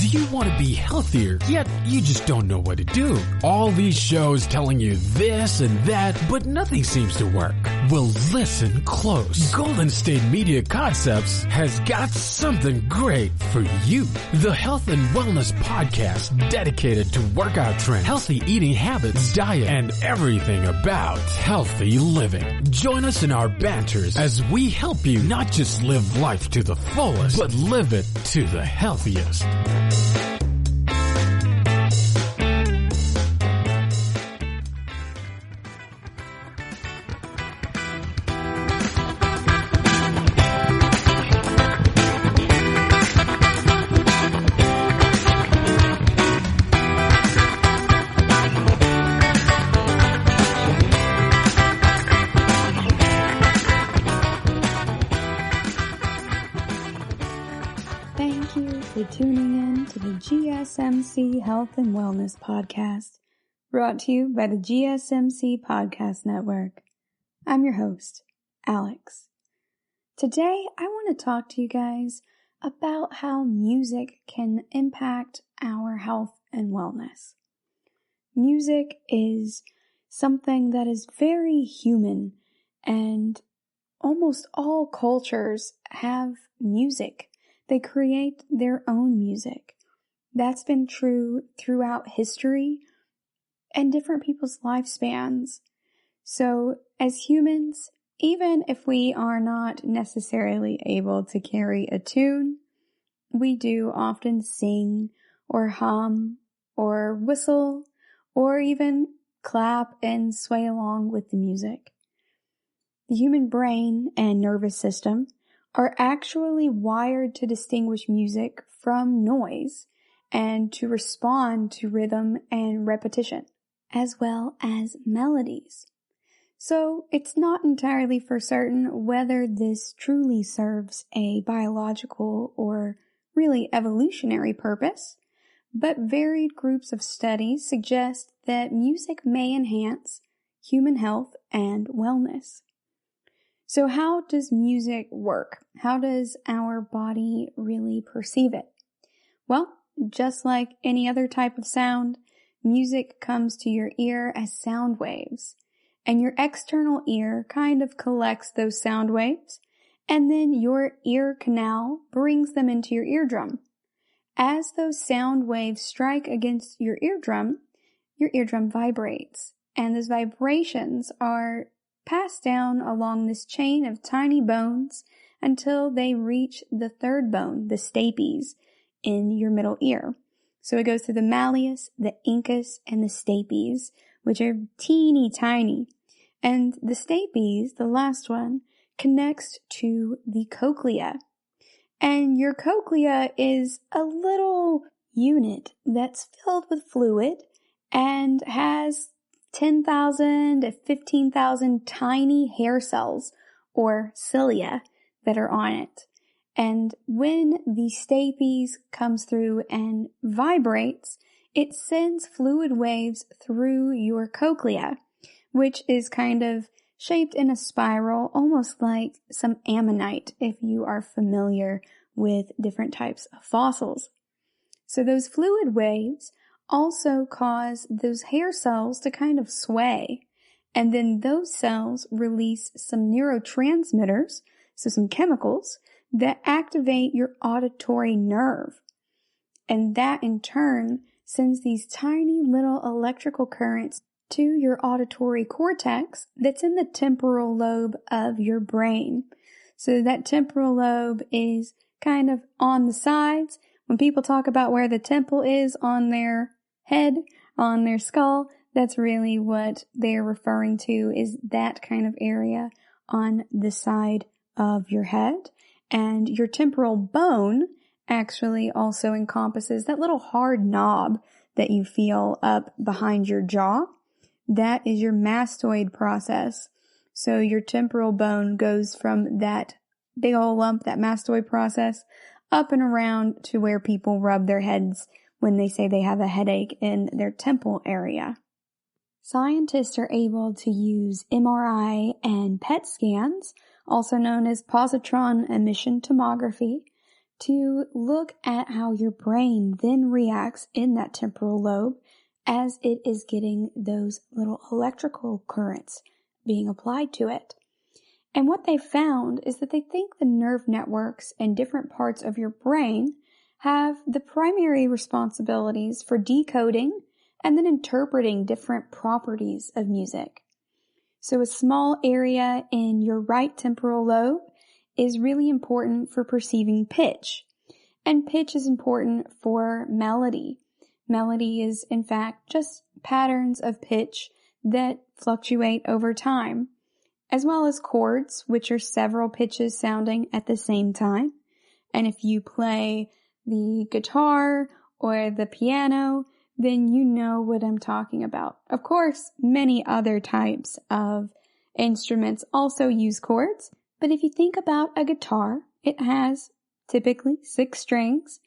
Do you want to be healthier, yet you just don't know what to do? All these shows telling you this and that, but nothing seems to work. Well, listen close. Golden State Media Concepts has got something great for you. The Health and Wellness Podcast dedicated to workout trends, healthy eating habits, diet, and everything about healthy living. Join us in our banters as we help you not just live life to the fullest, but live it to the healthiest. Thank you for tuning in to the GSMC Health and Wellness Podcast, brought to you by the GSMC Podcast Network. I'm your host, Alex. Today, I want to talk to you guys about how music can impact our health and wellness. Music is something that is very human, and almost all cultures have music. They create their own music. That's been true throughout history and different people's lifespans. So as humans, even if we are not necessarily able to carry a tune, we do often sing or hum or whistle or even clap and sway along with the music. The human brain and nervous system are actually wired to distinguish music from noise and to respond to rhythm and repetition, as well as melodies. So it's not entirely for certain whether this truly serves a biological or really evolutionary purpose, but varied groups of studies suggest that music may enhance human health and wellness. So how does music work? How does our body really perceive it? Well, just like any other type of sound, music comes to your ear as sound waves, and your external ear kind of collects those sound waves, and then your ear canal brings them into your eardrum. As those sound waves strike against your eardrum vibrates, and those vibrations are passed down along this chain of tiny bones until they reach the third bone, the stapes, in your middle ear. So it goes through the malleus, the incus, and the stapes, which are teeny tiny. And the stapes, the last one, connects to the cochlea. And your cochlea is a little unit that's filled with fluid and has 10,000 to 15,000 tiny hair cells or cilia that are on it. And when the stapes comes through and vibrates, it sends fluid waves through your cochlea, which is kind of shaped in a spiral, almost like some ammonite, if you are familiar with different types of fossils. So those fluid waves also cause those hair cells to kind of sway. And then those cells release some neurotransmitters, so some chemicals, that activate your auditory nerve. And that in turn sends these tiny little electrical currents to your auditory cortex that's in the temporal lobe of your brain. So that temporal lobe is kind of on the sides. When people talk about where the temple is on their head, on their skull, that's really what they're referring to, is that kind of area on the side of your head. And your temporal bone actually also encompasses that little hard knob that you feel up behind your jaw. That is your mastoid process. So your temporal bone goes from that big old lump, that mastoid process, up and around to where people rub their heads when they say they have a headache in their temple area. Scientists are able to use MRI and PET scans, also known as positron emission tomography, to look at how your brain then reacts in that temporal lobe as it is getting those little electrical currents being applied to it. And what they found is that they think the nerve networks in different parts of your brain have the primary responsibilities for decoding and then interpreting different properties of music. So a small area in your right temporal lobe is really important for perceiving pitch. And pitch is important for melody. Melody is, in fact, just patterns of pitch that fluctuate over time, as well as chords, which are several pitches sounding at the same time. And if you play the guitar or the piano, then you know what I'm talking about. Of course, many other types of instruments also use chords, but if you think about a guitar, it has typically 6 strings,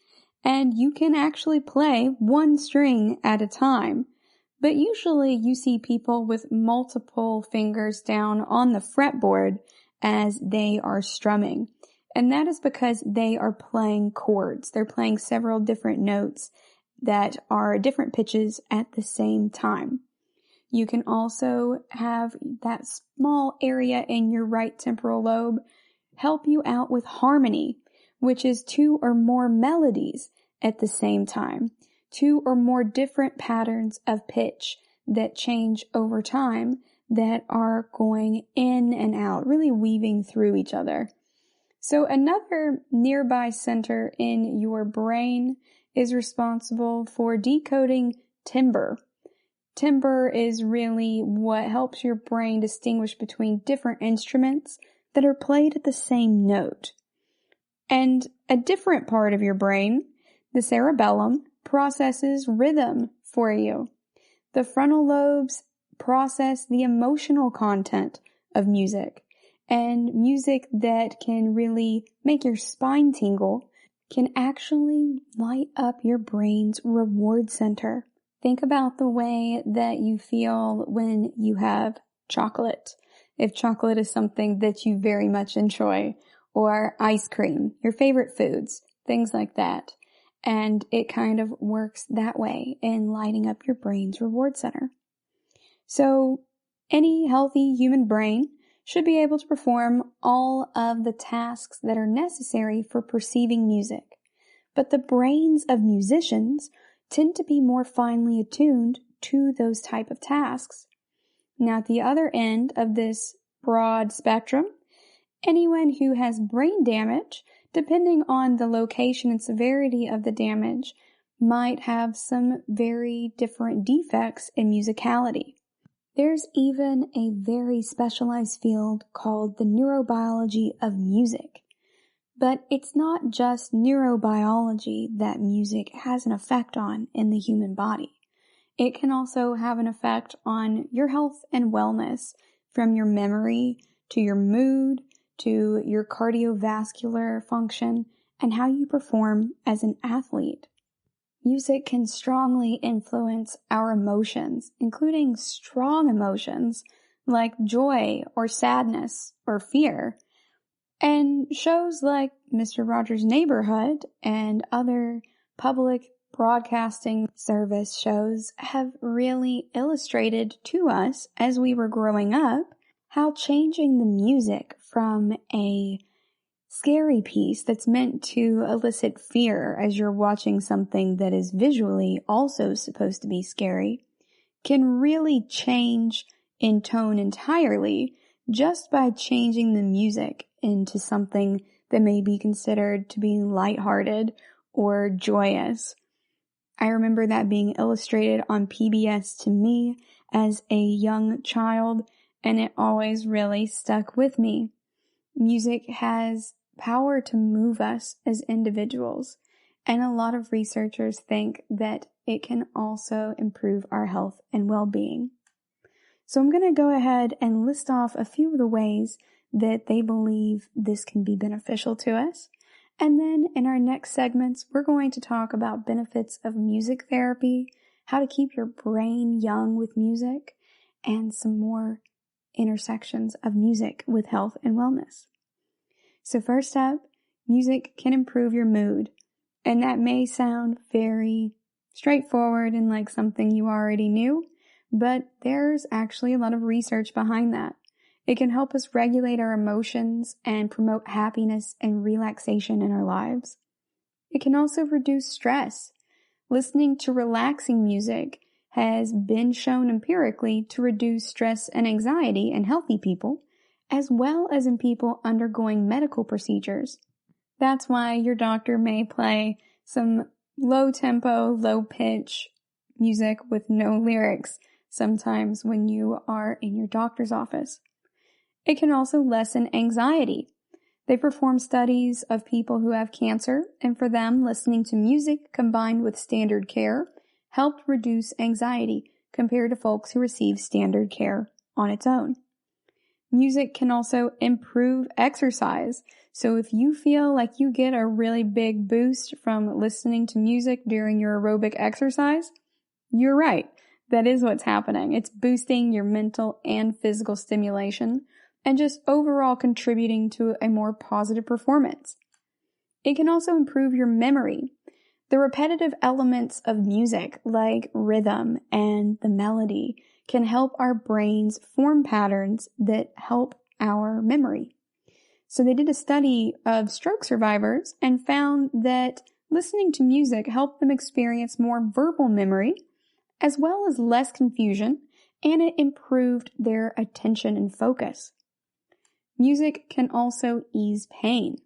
and you can actually play one string at a time. But usually you see people with multiple fingers down on the fretboard as they are strumming. And that is because they are playing chords. They're playing several different notes that are different pitches at the same time. You can also have that small area in your right temporal lobe help you out with harmony, which is 2 or more melodies at the same time, 2 or more different patterns of pitch that change over time that are going in and out, really weaving through each other. So another nearby center in your brain is responsible for decoding timbre. Timbre is really what helps your brain distinguish between different instruments that are played at the same note. And a different part of your brain, the cerebellum, processes rhythm for you. The frontal lobes process the emotional content of music, and music that can really make your spine tingle can actually light up your brain's reward center. Think about the way that you feel when you have chocolate. If chocolate is something that you very much enjoy, or ice cream, your favorite foods, things like that. And it kind of works that way in lighting up your brain's reward center. So any healthy human brain should be able to perform all of the tasks that are necessary for perceiving music. But the brains of musicians tend to be more finely attuned to those type of tasks. Now, at the other end of this broad spectrum, anyone who has brain damage, depending on the location and severity of the damage, might have some very different defects in musicality. There's even a very specialized field called the neurobiology of music. But it's not just neurobiology that music has an effect on in the human body. It can also have an effect on your health and wellness, from your memory to your mood to your cardiovascular function and how you perform as an athlete. Music can strongly influence our emotions, including strong emotions like joy or sadness or fear. And shows like Mr. Rogers' Neighborhood and other public broadcasting service shows have really illustrated to us as we were growing up how changing the music from a scary piece that's meant to elicit fear as you're watching something that is visually also supposed to be scary can really change in tone entirely just by changing the music into something that may be considered to be lighthearted or joyous. I remember that being illustrated on PBS to me as a young child, and it always really stuck with me. Music has power to move us as individuals, and a lot of researchers think that it can also improve our health and well-being. So I'm going to go ahead and list off a few of the ways that they believe this can be beneficial to us. And then in our next segments, we're going to talk about benefits of music therapy, how to keep your brain young with music, and some more intersections of music with health and wellness. So first up, music can improve your mood. And that may sound very straightforward and like something you already knew, but there's actually a lot of research behind that. It can help us regulate our emotions and promote happiness and relaxation in our lives. It can also reduce stress. Listening to relaxing music has been shown empirically to reduce stress and anxiety in healthy people, as well as in people undergoing medical procedures. That's why your doctor may play some low-tempo, low-pitch music with no lyrics sometimes when you are in your doctor's office. It can also lessen anxiety. They perform studies of people who have cancer, and for them, listening to music combined with standard care helped reduce anxiety compared to folks who receive standard care on its own. Music can also improve exercise. So if you feel like you get a really big boost from listening to music during your aerobic exercise, you're right. That is what's happening. It's boosting your mental and physical stimulation and just overall contributing to a more positive performance. It can also improve your memory. The repetitive elements of music, like rhythm and the melody, can help our brains form patterns that help our memory. So they did a study of stroke survivors and found that listening to music helped them experience more verbal memory, as well as less confusion, and it improved their attention and focus. Music can also ease pain.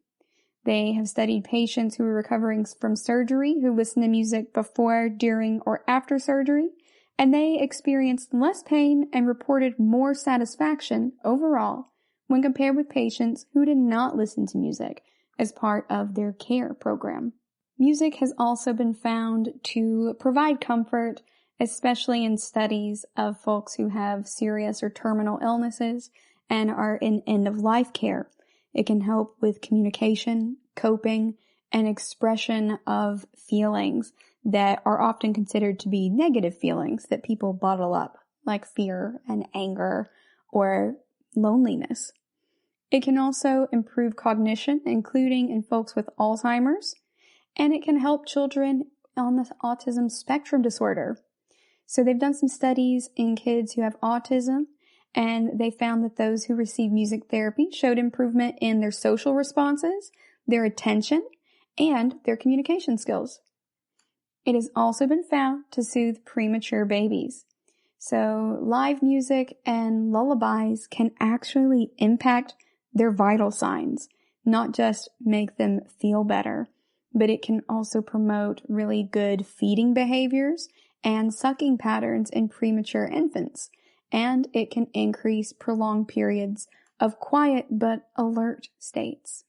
They have studied patients who are recovering from surgery who listen to music before, during, or after surgery, and they experienced less pain and reported more satisfaction overall when compared with patients who did not listen to music as part of their care program. Music has also been found to provide comfort, especially in studies of folks who have serious or terminal illnesses and are in end-of-life care. It can help with communication, coping, and expression of feelings that are often considered to be negative feelings that people bottle up, like fear and anger or loneliness. It can also improve cognition, including in folks with Alzheimer's, and it can help children on the autism spectrum disorder. So they've done some studies in kids who have autism, and they found that those who received music therapy showed improvement in their social responses, their attention, and their communication skills. It has also been found to soothe premature babies. So live music and lullabies can actually impact their vital signs, not just make them feel better, but it can also promote really good feeding behaviors and sucking patterns in premature infants, and it can increase prolonged periods of quiet but alert states.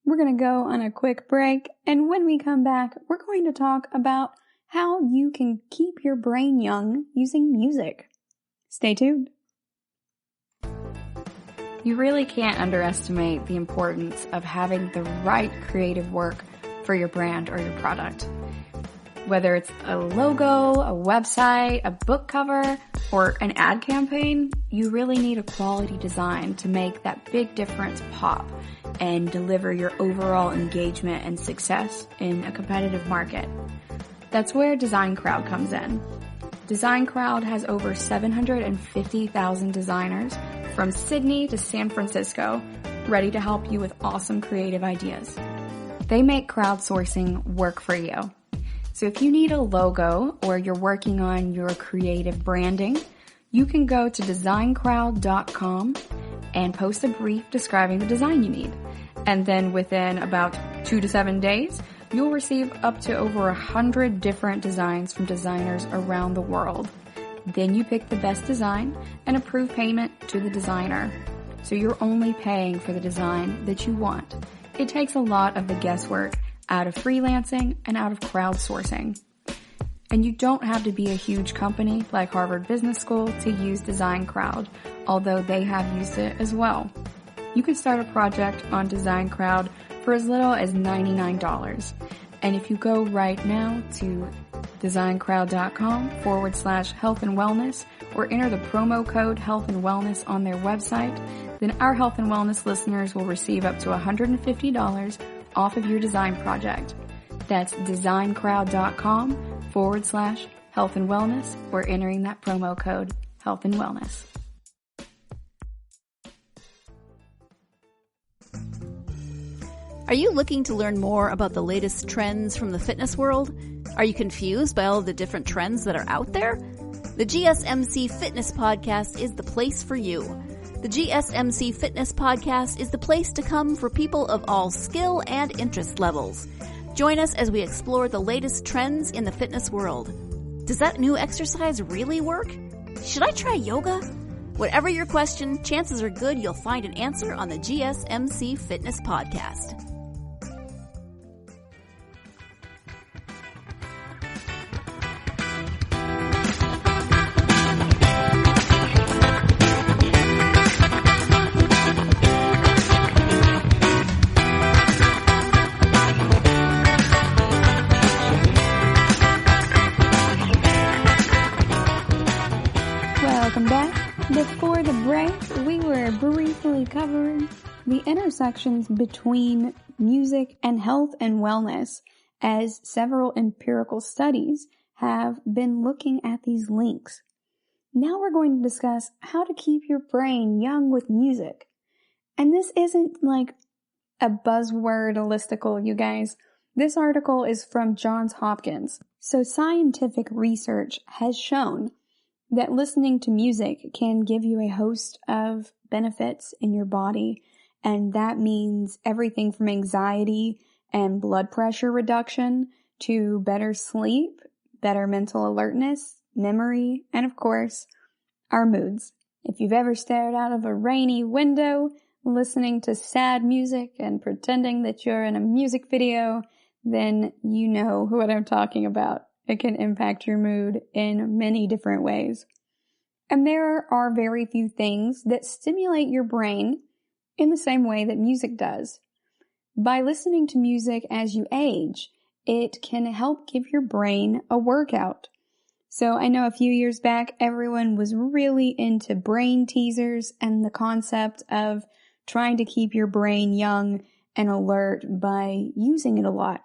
We're going to go on a quick break, and when we come back, we're going to talk about how you can keep your brain young using music. Stay tuned. You really can't underestimate the importance of having the right creative work for your brand or your product. Whether it's a logo, a website, a book cover, or an ad campaign, you really need a quality design to make that big difference pop and deliver your overall engagement and success in a competitive market. That's where Design Crowd comes in. Design Crowd has over 750,000 designers from Sydney to San Francisco ready to help you with awesome creative ideas. They make crowdsourcing work for you. So if you need a logo or you're working on your creative branding, you can go to designcrowd.com and post a brief describing the design you need. And then within about 2 to 7 days, you'll receive up to over 100 different designs from designers around the world. Then you pick the best design and approve payment to the designer. So you're only paying for the design that you want. It takes a lot of the guesswork out of freelancing and out of crowdsourcing. And you don't have to be a huge company like Harvard Business School to use Design Crowd, although they have used it as well. You can start a project on Design Crowd for as little as $99. And if you go right now to designcrowd.com/health and wellness or enter the promo code health and wellness on their website, then our health and wellness listeners will receive up to $150 off of your design project. That's designcrowd.com/health and wellness or entering that promo code health and wellness. Are you looking to learn more about the latest trends from the fitness world? Are you confused by all of the different trends that are out there? The GSMC Fitness Podcast is the place for you. The GSMC Fitness Podcast is the place to come for people of all skill and interest levels. Join us as we explore the latest trends in the fitness world. Does that new exercise really work? Should I try yoga? Whatever your question, chances are good you'll find an answer on the GSMC Fitness Podcast. Welcome back. Before the break, we were briefly covering the intersections between music and health and wellness, as several empirical studies have been looking at these links. Now we're going to discuss how to keep your brain young with music. And this isn't like a buzzword listicle, you guys. This article is from Johns Hopkins. So scientific research has shown that listening to music can give you a host of benefits in your body, and that means everything from anxiety and blood pressure reduction to better sleep, better mental alertness, memory, and of course, our moods. If you've ever stared out of a rainy window listening to sad music and pretending that you're in a music video, then you know what I'm talking about. It can impact your mood in many different ways. And there are very few things that stimulate your brain in the same way that music does. By listening to music as you age, it can help give your brain a workout. So I know a few years back, everyone was really into brain teasers and the concept of trying to keep your brain young and alert by using it a lot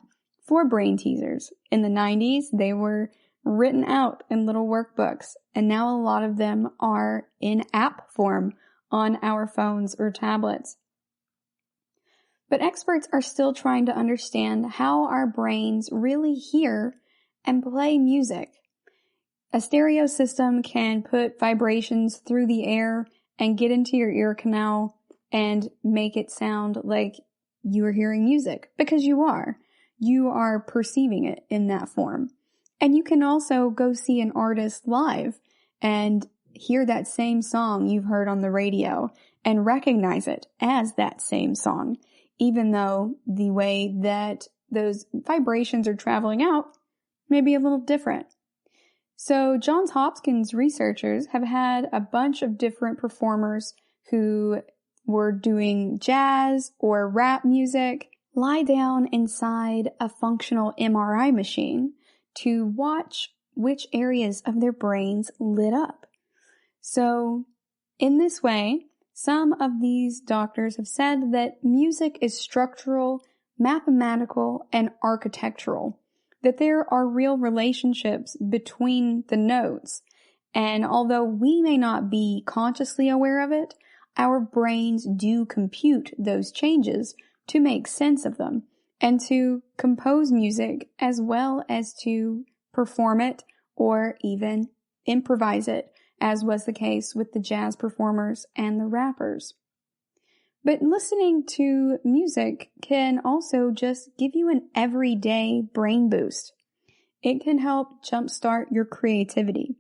for brain teasers. In the 90s, they were written out in little workbooks, and now a lot of them are in app form on our phones or tablets. But experts are still trying to understand how our brains really hear and play music. A stereo system can put vibrations through the air and get into your ear canal and make it sound like you are hearing music, because you are. You are perceiving it in that form. And you can also go see an artist live and hear that same song you've heard on the radio and recognize it as that same song, even though the way that those vibrations are traveling out may be a little different. So Johns Hopkins researchers have had a bunch of different performers who were doing jazz or rap music lie down inside a functional MRI machine to watch which areas of their brains lit up. So in this way, some of these doctors have said that music is structural, mathematical, and architectural, that there are real relationships between the notes. And although we may not be consciously aware of it, our brains do compute those changes to make sense of them and to compose music as well as to perform it or even improvise it, as was the case with the jazz performers and the rappers. But listening to music can also just give you an everyday brain boost. It can help jumpstart your creativity.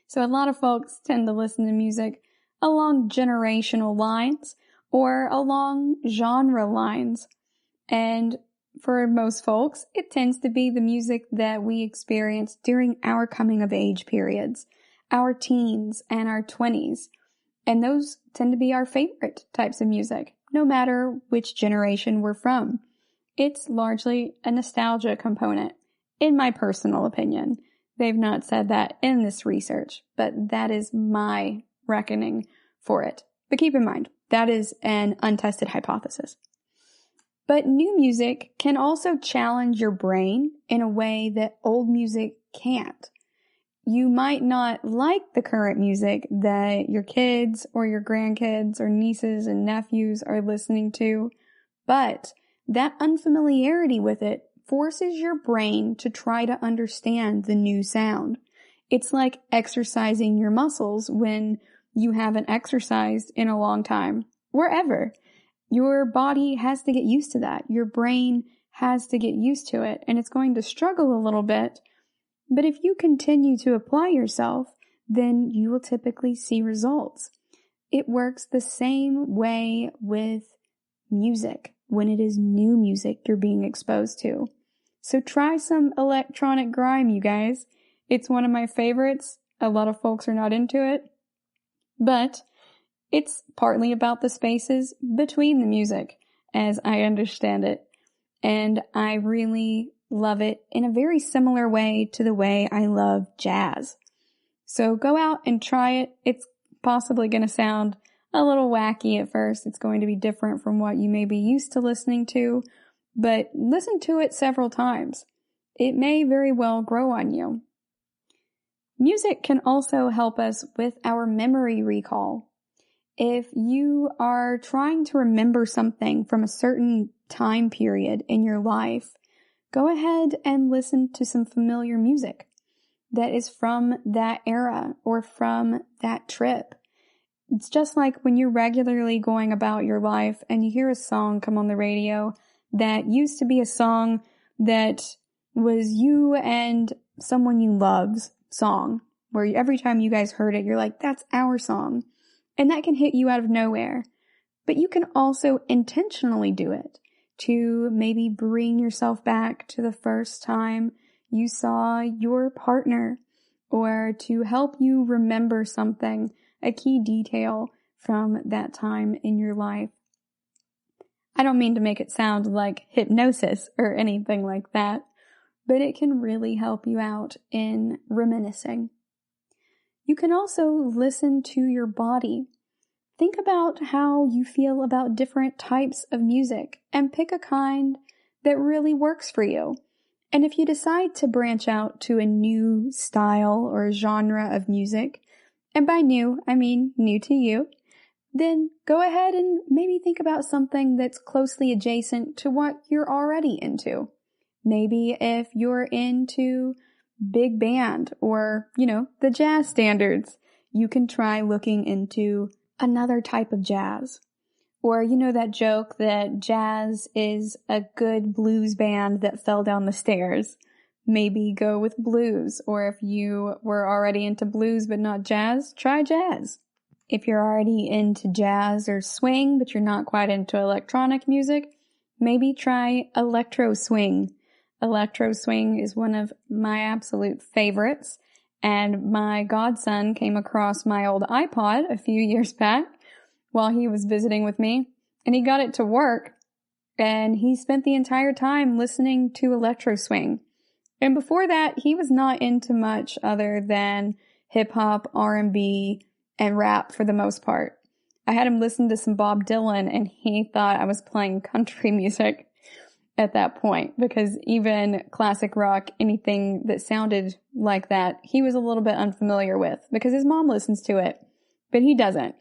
So a lot of folks tend to listen to music along generational lines or along genre lines. And for most folks, it tends to be the music that we experience during our coming of age periods, our teens and our 20s. And those tend to be our favorite types of music, no matter which generation we're from. It's largely a nostalgia component, in my personal opinion. They've not said that in this research, but that is my reckoning for it. But keep in mind, that is an untested hypothesis. But new music can also challenge your brain in a way that old music can't. You might not like the current music that your kids or your grandkids or nieces and nephews are listening to, but that unfamiliarity with it forces your brain to try to understand the new sound. It's like exercising your muscles when you haven't exercised in a long time, wherever. Your body has to get used to that. Your brain has to get used to it, and it's going to struggle a little bit. But if you continue to apply yourself, then you will typically see results. It works the same way with music when it is new music you're being exposed to. So try some electronic grime, you guys. It's one of my favorites. A lot of folks are not into it, but it's partly about the spaces between the music, as I understand it. And I really love it in a very similar way to the way I love jazz. So go out and try it. It's possibly going to sound a little wacky at first. It's going to be different from what you may be used to listening to, but listen to it several times. It may very well grow on you. Music can also help us with our memory recall. If you are trying to remember something from a certain time period in your life, go ahead and listen to some familiar music that is from that era or from that trip. It's just like when you're regularly going about your life and you hear a song come on the radio that used to be a song that was you and someone you love's song, where every time you guys heard it, you're like, that's our song. And that can hit you out of nowhere. But you can also intentionally do it to maybe bring yourself back to the first time you saw your partner, or to help you remember something, a key detail from that time in your life. I don't mean to make it sound like hypnosis or anything like that, but it can really help you out in reminiscing. You can also listen to your body. Think about how you feel about different types of music and pick a kind that really works for you. And if you decide to branch out to a new style or genre of music, and by new, I mean new to you, then go ahead and maybe think about something that's closely adjacent to what you're already into. Maybe if you're into big band or, the jazz standards, you can try looking into another type of jazz. Or that joke that jazz is a good blues band that fell down the stairs. Maybe go with blues. Or if you were already into blues but not jazz, try jazz. If you're already into jazz or swing but you're not quite into electronic music, maybe try electro swing. Electro swing is one of my absolute favorites, and my godson came across my old iPod a few years back while he was visiting with me, and he got it to work, and he spent the entire time listening to electro swing. And before that, he was not into much other than hip-hop, R&B, and rap for the most part. I had him listen to some Bob Dylan, and he thought I was playing country music at that point, because even classic rock, anything that sounded like that, he was a little bit unfamiliar with, because his mom listens to it, but he doesn't.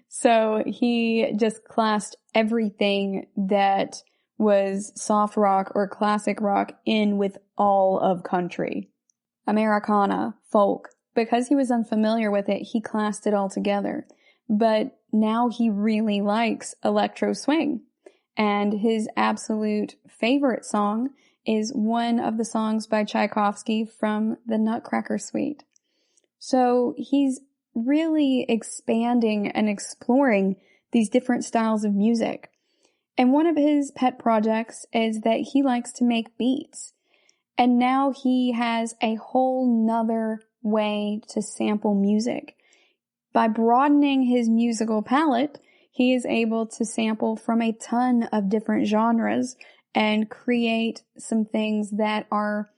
So he just classed everything that was soft rock or classic rock in with all of country. Americana, folk. Because he was unfamiliar with it, he classed it all together. But now he really likes electro swing. And his absolute favorite song is one of the songs by Tchaikovsky from the Nutcracker Suite. So he's really expanding and exploring these different styles of music. And one of his pet projects is that he likes to make beats. And now he has a whole nother way to sample music. By broadening his musical palette, he is able to sample from a ton of different genres and create some things that are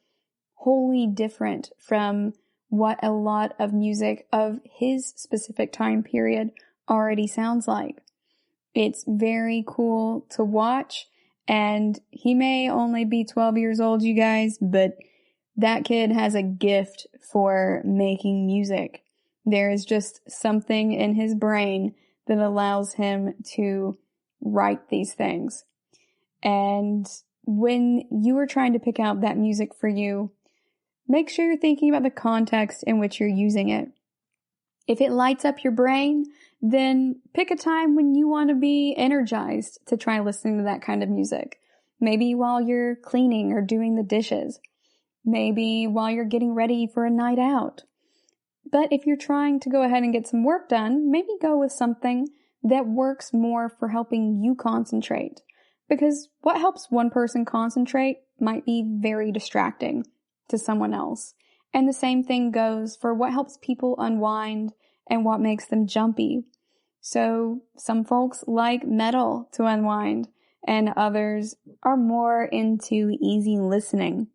wholly different from what a lot of music of his specific time period already sounds like. It's very cool to watch, And he may only be 12 years old, you guys, but that kid has a gift for making music. There is just something in his brain that allows him to write these things. And when you are trying to pick out that music for you, make sure you're thinking about the context in which you're using it. If it lights up your brain, then pick a time when you want to be energized to try listening to that kind of music. Maybe while you're cleaning or doing the dishes. Maybe while you're getting ready for a night out. But if you're trying to go ahead and get some work done, maybe go with something that works more for helping you concentrate. Because what helps one person concentrate might be very distracting to someone else. And the same thing goes for what helps people unwind and what makes them jumpy. So some folks like metal to unwind, and others are more into easy listening.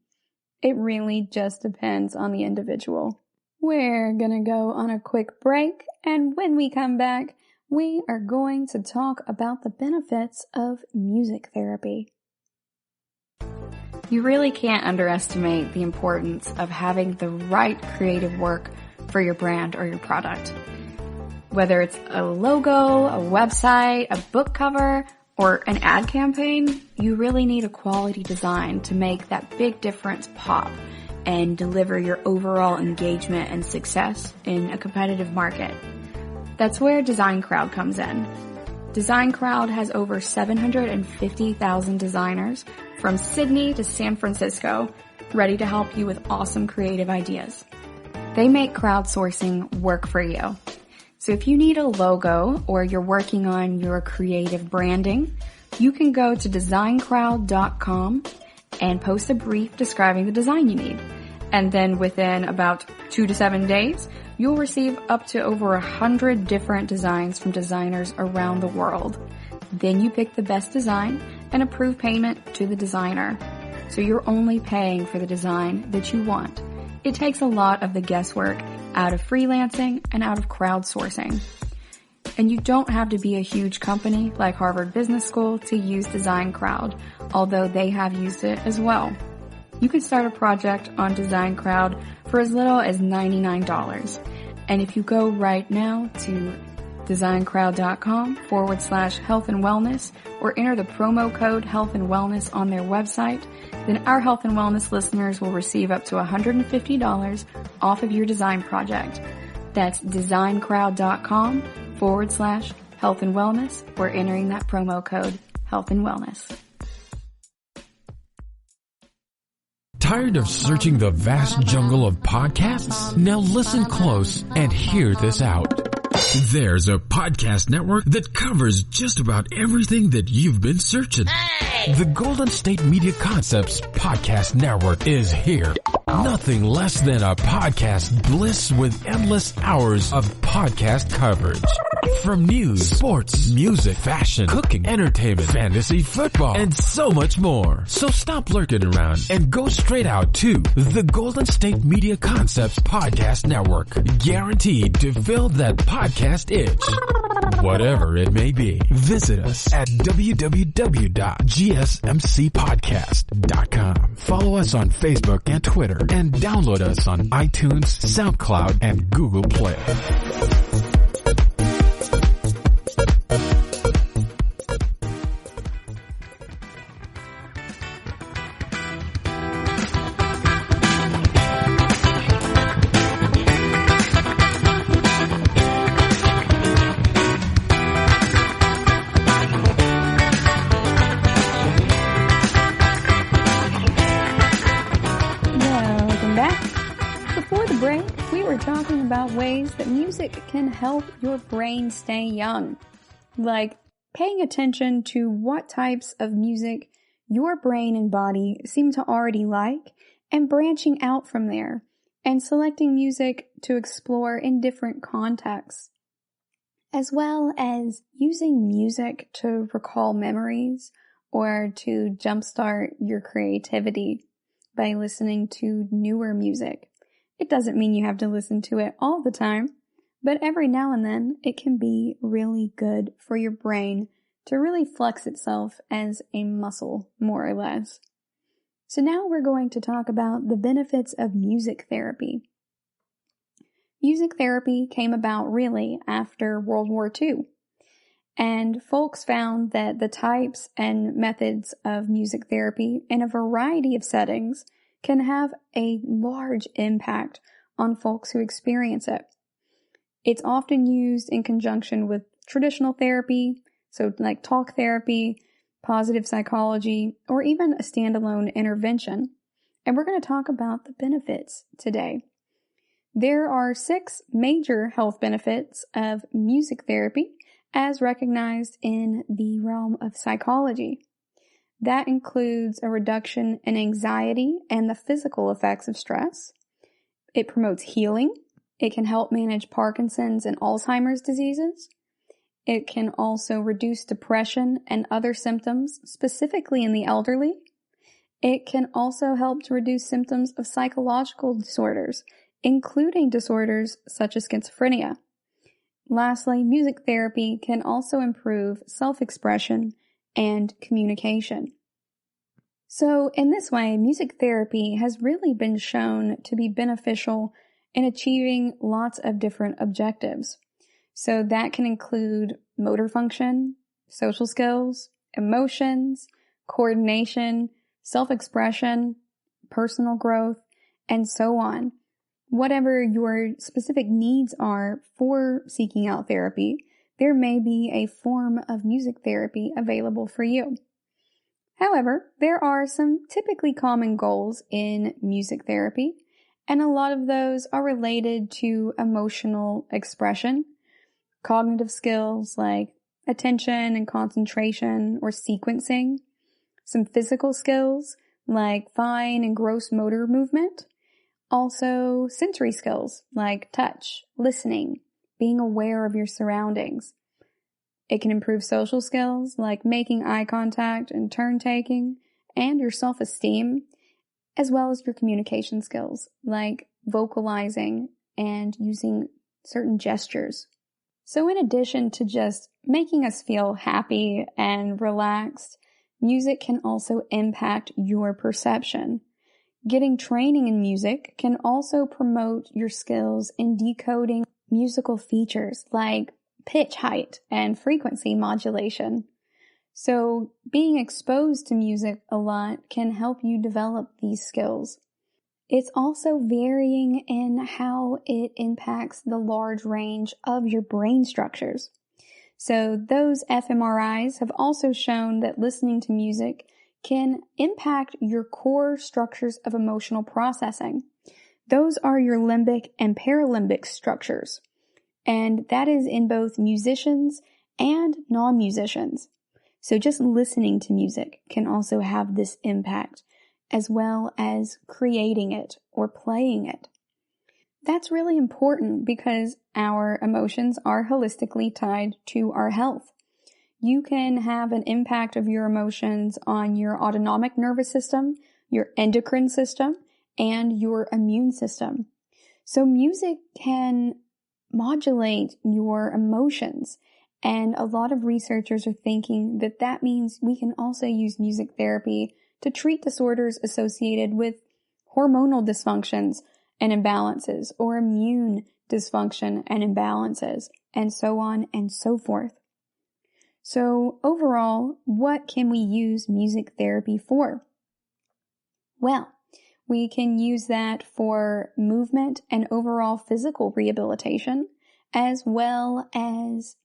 It really just depends on the individual. We're gonna go on a quick break, and when we come back, we are going to talk about the benefits of music therapy. You really can't underestimate the importance of having the right creative work for your brand or your product. Whether it's a logo, a website, a book cover, or an ad campaign, you really need a quality design to make that big difference pop and deliver your overall engagement and success in a competitive market. That's where Design Crowd comes in. Design Crowd has over 750,000 designers from Sydney to San Francisco ready to help you with awesome creative ideas. They make crowdsourcing work for you. So if you need a logo or you're working on your creative branding, you can go to designcrowd.com and post a brief describing the design you need. And then within about 2 to 7 days, you'll receive up to over 100 different designs from designers around the world. Then you pick the best design and approve payment to the designer. So you're only paying for the design that you want. It takes a lot of the guesswork out of freelancing and out of crowdsourcing. And you don't have to be a huge company like Harvard Business School to use Design Crowd, although they have used it as well. You can start a project on Design Crowd for as little as $99. And if you go right now to designcrowd.com/health and wellness or enter the promo code health and wellness on their website, then our health and wellness listeners will receive up to $150 off of your design project. That's designcrowd.com/health and wellness or entering that promo code health and wellness. Tired of searching the vast jungle of podcasts? Now listen close and hear this out. There's a podcast network that covers just about everything that you've been searching. Hey! The Golden State Media Concepts Podcast Network is here. Nothing less than a podcast bliss with endless hours of podcast coverage. From news, sports, music, fashion, cooking, entertainment, fantasy, football, and so much more. So stop lurking around and go straight out to the Golden State Media Concepts Podcast Network. Guaranteed to fill that podcast itch. Whatever it may be. Visit us at www.gsmcpodcast.com. Follow us on Facebook and Twitter and download us on iTunes, SoundCloud, and Google Play. Ways that music can help your brain stay young, like paying attention to what types of music your brain and body seem to already like and branching out from there and selecting music to explore in different contexts, as well as using music to recall memories or to jumpstart your creativity by listening to newer music. It doesn't mean you have to listen to it all the time, but every now and then it can be really good for your brain to really flex itself as a muscle, more or less. So now we're going to talk about the benefits of music therapy. Music therapy came about really after World War II, and folks found that the types and methods of music therapy in a variety of settings can have a large impact on folks who experience it. It's often used in conjunction with traditional therapy, so like talk therapy, positive psychology, or even a standalone intervention. And we're going to talk about the benefits today. There are 6 major health benefits of music therapy as recognized in the realm of psychology. That includes a reduction in anxiety and the physical effects of stress. It promotes healing. It can help manage Parkinson's and Alzheimer's diseases. It can also reduce depression and other symptoms, specifically in the elderly. It can also help to reduce symptoms of psychological disorders, including disorders such as schizophrenia. Lastly, music therapy can also improve self-expression and communication. So in this way, music therapy has really been shown to be beneficial in achieving lots of different objectives. So that can include motor function, social skills, emotions, coordination, self-expression, personal growth, and so on. Whatever your specific needs are for seeking out therapy, there may be a form of music therapy available for you. However, there are some typically common goals in music therapy, and a lot of those are related to emotional expression, cognitive skills like attention and concentration or sequencing, some physical skills like fine and gross motor movement, also sensory skills like touch, listening, being aware of your surroundings. It can improve social skills like making eye contact and turn taking, and your self-esteem, as well as your communication skills like vocalizing and using certain gestures. So in addition to just making us feel happy and relaxed, music can also impact your perception. Getting training in music can also promote your skills in decoding musical features like pitch height and frequency modulation. So being exposed to music a lot can help you develop these skills. It's also varying in how it impacts the large range of your brain structures. So those fMRIs have also shown that listening to music can impact your core structures of emotional processing. Those are your limbic and paralimbic structures. And that is in both musicians and non-musicians. So just listening to music can also have this impact, as well as creating it or playing it. That's really important because our emotions are holistically tied to our health. You can have an impact of your emotions on your autonomic nervous system, your endocrine system, and your immune system. So music can modulate your emotions, and a lot of researchers are thinking that that means we can also use music therapy to treat disorders associated with hormonal dysfunctions and imbalances, or immune dysfunction and imbalances, and so on and so forth. So overall, what can we use music therapy for? Well, we can use that for movement and overall physical rehabilitation, as well as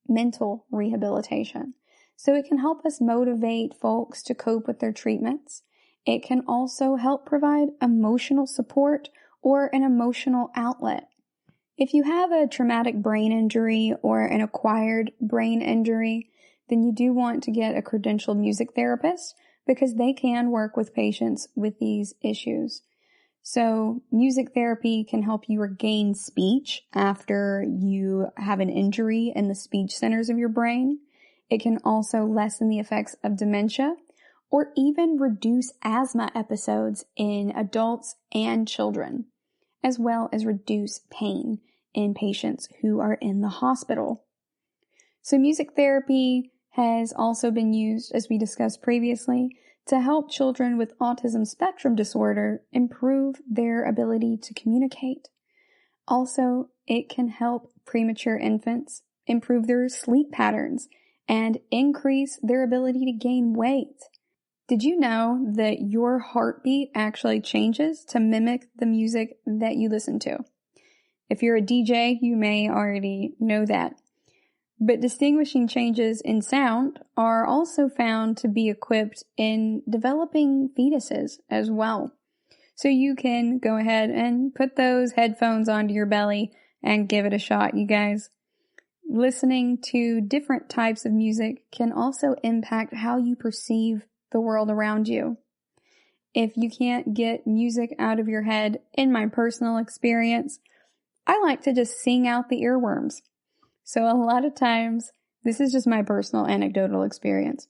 mental rehabilitation. So it can help us motivate folks to cope with their treatments. It can also help provide emotional support or an emotional outlet. If you have a traumatic brain injury or an acquired brain injury, then you do want to get a credentialed music therapist because they can work with patients with these issues. So music therapy can help you regain speech after you have an injury in the speech centers of your brain. It can also lessen the effects of dementia or even reduce asthma episodes in adults and children, as well as reduce pain in patients who are in the hospital. So music therapy has also been used, as we discussed previously, to help children with autism spectrum disorder improve their ability to communicate. Also, it can help premature infants improve their sleep patterns and increase their ability to gain weight. Did you know that your heartbeat actually changes to mimic the music that you listen to? If you're a DJ, you may already know that. But distinguishing changes in sound are also found to be equipped in developing fetuses as well. So you can go ahead and put those headphones onto your belly and give it a shot, you guys. Listening to different types of music can also impact how you perceive the world around you. If you can't get music out of your head, in my personal experience, I like to just sing out the earworms. So a lot of times, this is just my personal anecdotal experience.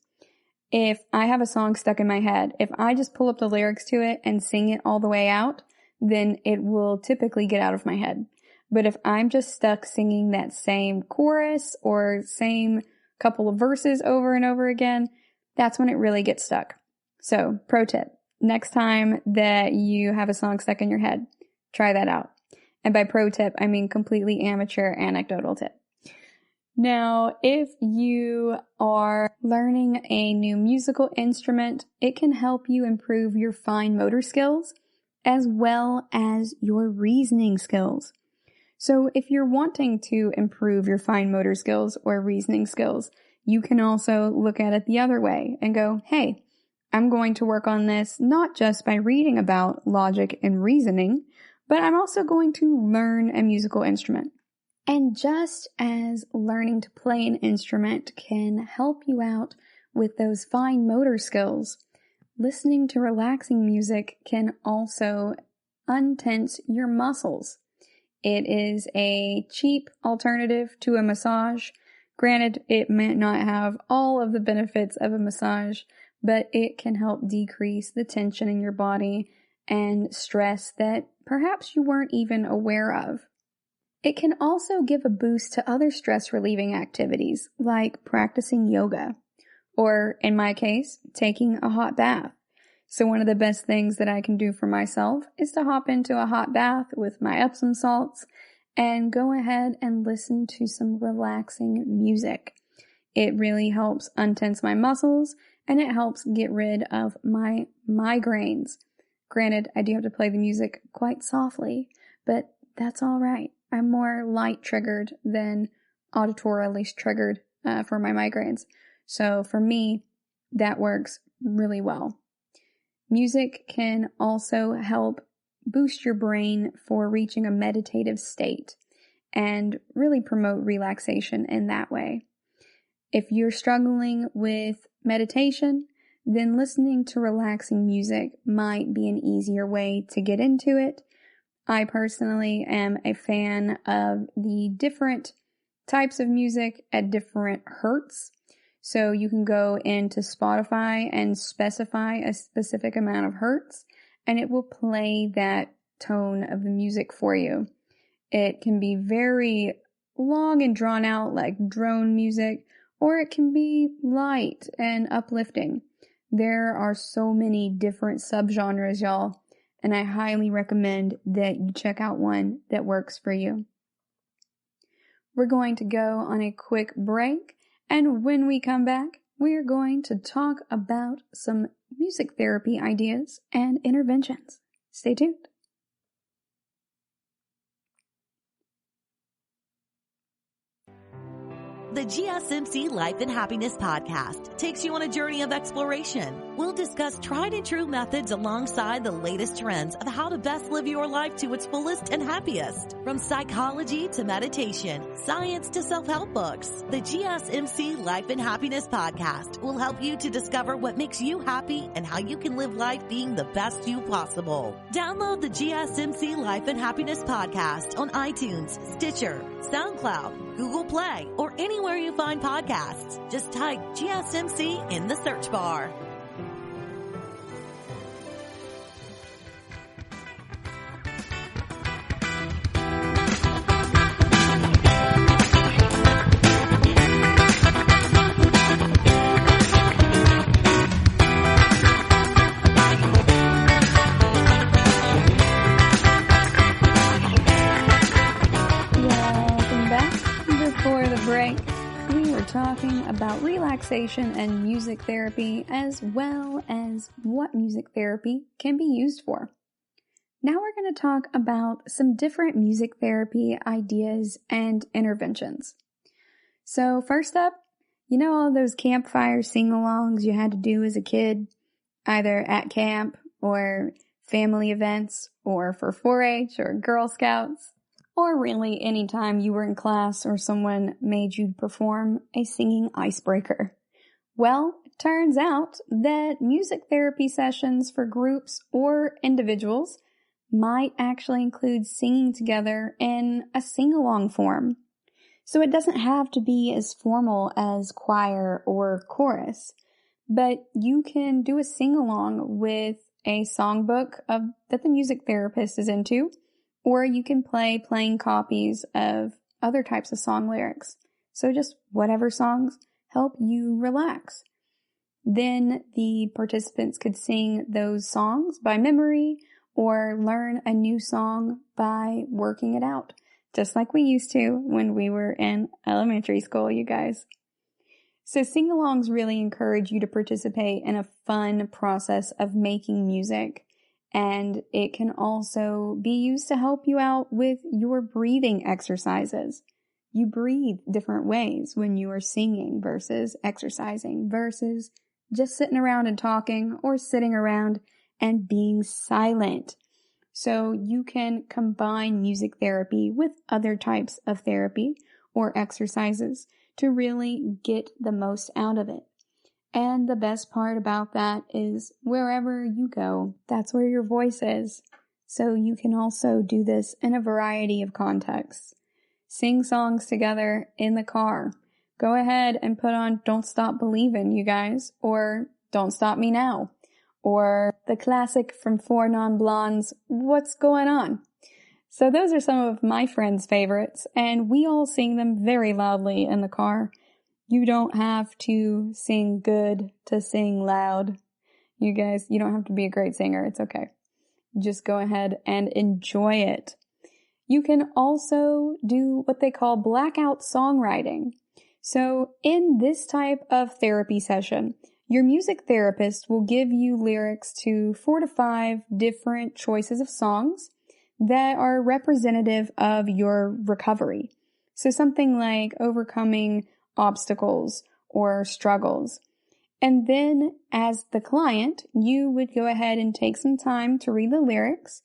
If I have a song stuck in my head, if I just pull up the lyrics to it and sing it all the way out, then it will typically get out of my head. But if I'm just stuck singing that same chorus or same couple of verses over and over again, that's when it really gets stuck. So, pro tip, next time that you have a song stuck in your head, try that out. And by pro tip, I mean completely amateur anecdotal tip. Now, if you are learning a new musical instrument, it can help you improve your fine motor skills as well as your reasoning skills. So if you're wanting to improve your fine motor skills or reasoning skills, you can also look at it the other way and go, hey, I'm going to work on this not just by reading about logic and reasoning, but I'm also going to learn a musical instrument. And just as learning to play an instrument can help you out with those fine motor skills, listening to relaxing music can also untense your muscles. It is a cheap alternative to a massage. Granted, it may not have all of the benefits of a massage, but it can help decrease the tension in your body and stress that perhaps you weren't even aware of. It can also give a boost to other stress-relieving activities, like practicing yoga, or, in my case, taking a hot bath. So one of the best things that I can do for myself is to hop into a hot bath with my Epsom salts and go ahead and listen to some relaxing music. It really helps untense my muscles, and it helps get rid of my migraines. Granted, I do have to play the music quite softly, but that's all right. I'm more light triggered than auditorily triggered for my migraines. So for me, that works really well. Music can also help boost your brain for reaching a meditative state and really promote relaxation in that way. If you're struggling with meditation, then listening to relaxing music might be an easier way to get into it. I personally am a fan of the different types of music at different hertz. So you can go into Spotify and specify a specific amount of hertz, and it will play that tone of the music for you. It can be very long and drawn out like drone music, or it can be light and uplifting. There are so many different subgenres, y'all. And I highly recommend that you check out one that works for you. We're going to go on a quick break, and when we come back, we are going to talk about some music therapy ideas and interventions. Stay tuned. The GSMC Life and Happiness Podcast takes you on a journey of exploration. We'll discuss tried and true methods alongside the latest trends of how to best live your life to its fullest and happiest. From psychology to meditation, science to self-help books, the GSMC Life and Happiness Podcast will help you to discover what makes you happy and how you can live life being the best you possible. Download the GSMC Life and Happiness Podcast on iTunes, Stitcher, SoundCloud, Google Play, or anywhere you find podcasts. Just type GSMC in the search bar. talking about relaxation and music therapy, as well as what music therapy can be used for. Now we're going to talk about some different music therapy ideas and interventions. So first up, you know all those campfire sing-alongs you had to do as a kid, either at camp or family events or for 4-H or Girl Scouts, or really anytime you were in class or someone made you perform a singing icebreaker. Well, it turns out that music therapy sessions for groups or individuals might actually include singing together in a sing-along form. So it doesn't have to be as formal as choir or chorus, but you can do a sing-along with a songbook that the music therapist is into, or you can play plain copies of other types of song lyrics. So just whatever songs help you relax. Then the participants could sing those songs by memory or learn a new song by working it out, just like we used to when we were in elementary school, you guys. So sing-alongs really encourage you to participate in a fun process of making music, and it can also be used to help you out with your breathing exercises. You breathe different ways when you are singing versus exercising versus just sitting around and talking or sitting around and being silent. So you can combine music therapy with other types of therapy or exercises to really get the most out of it. And the best part about that is wherever you go, that's where your voice is. So you can also do this in a variety of contexts. Sing songs together in the car. Go ahead and put on Don't Stop Believin', you guys, or Don't Stop Me Now. Or the classic from Four Non-Blondes, What's Going On? So those are some of my friends' favorites, and we all sing them very loudly in the car. You don't have to sing good to sing loud. You guys, you don't have to be a great singer. It's okay. Just go ahead and enjoy it. You can also do what they call blackout songwriting. So in this type of therapy session, your music therapist will give you lyrics to 4 to 5 different choices of songs that are representative of your recovery. So something like overcoming obstacles or struggles. And then as the client, you would go ahead and take some time to read the lyrics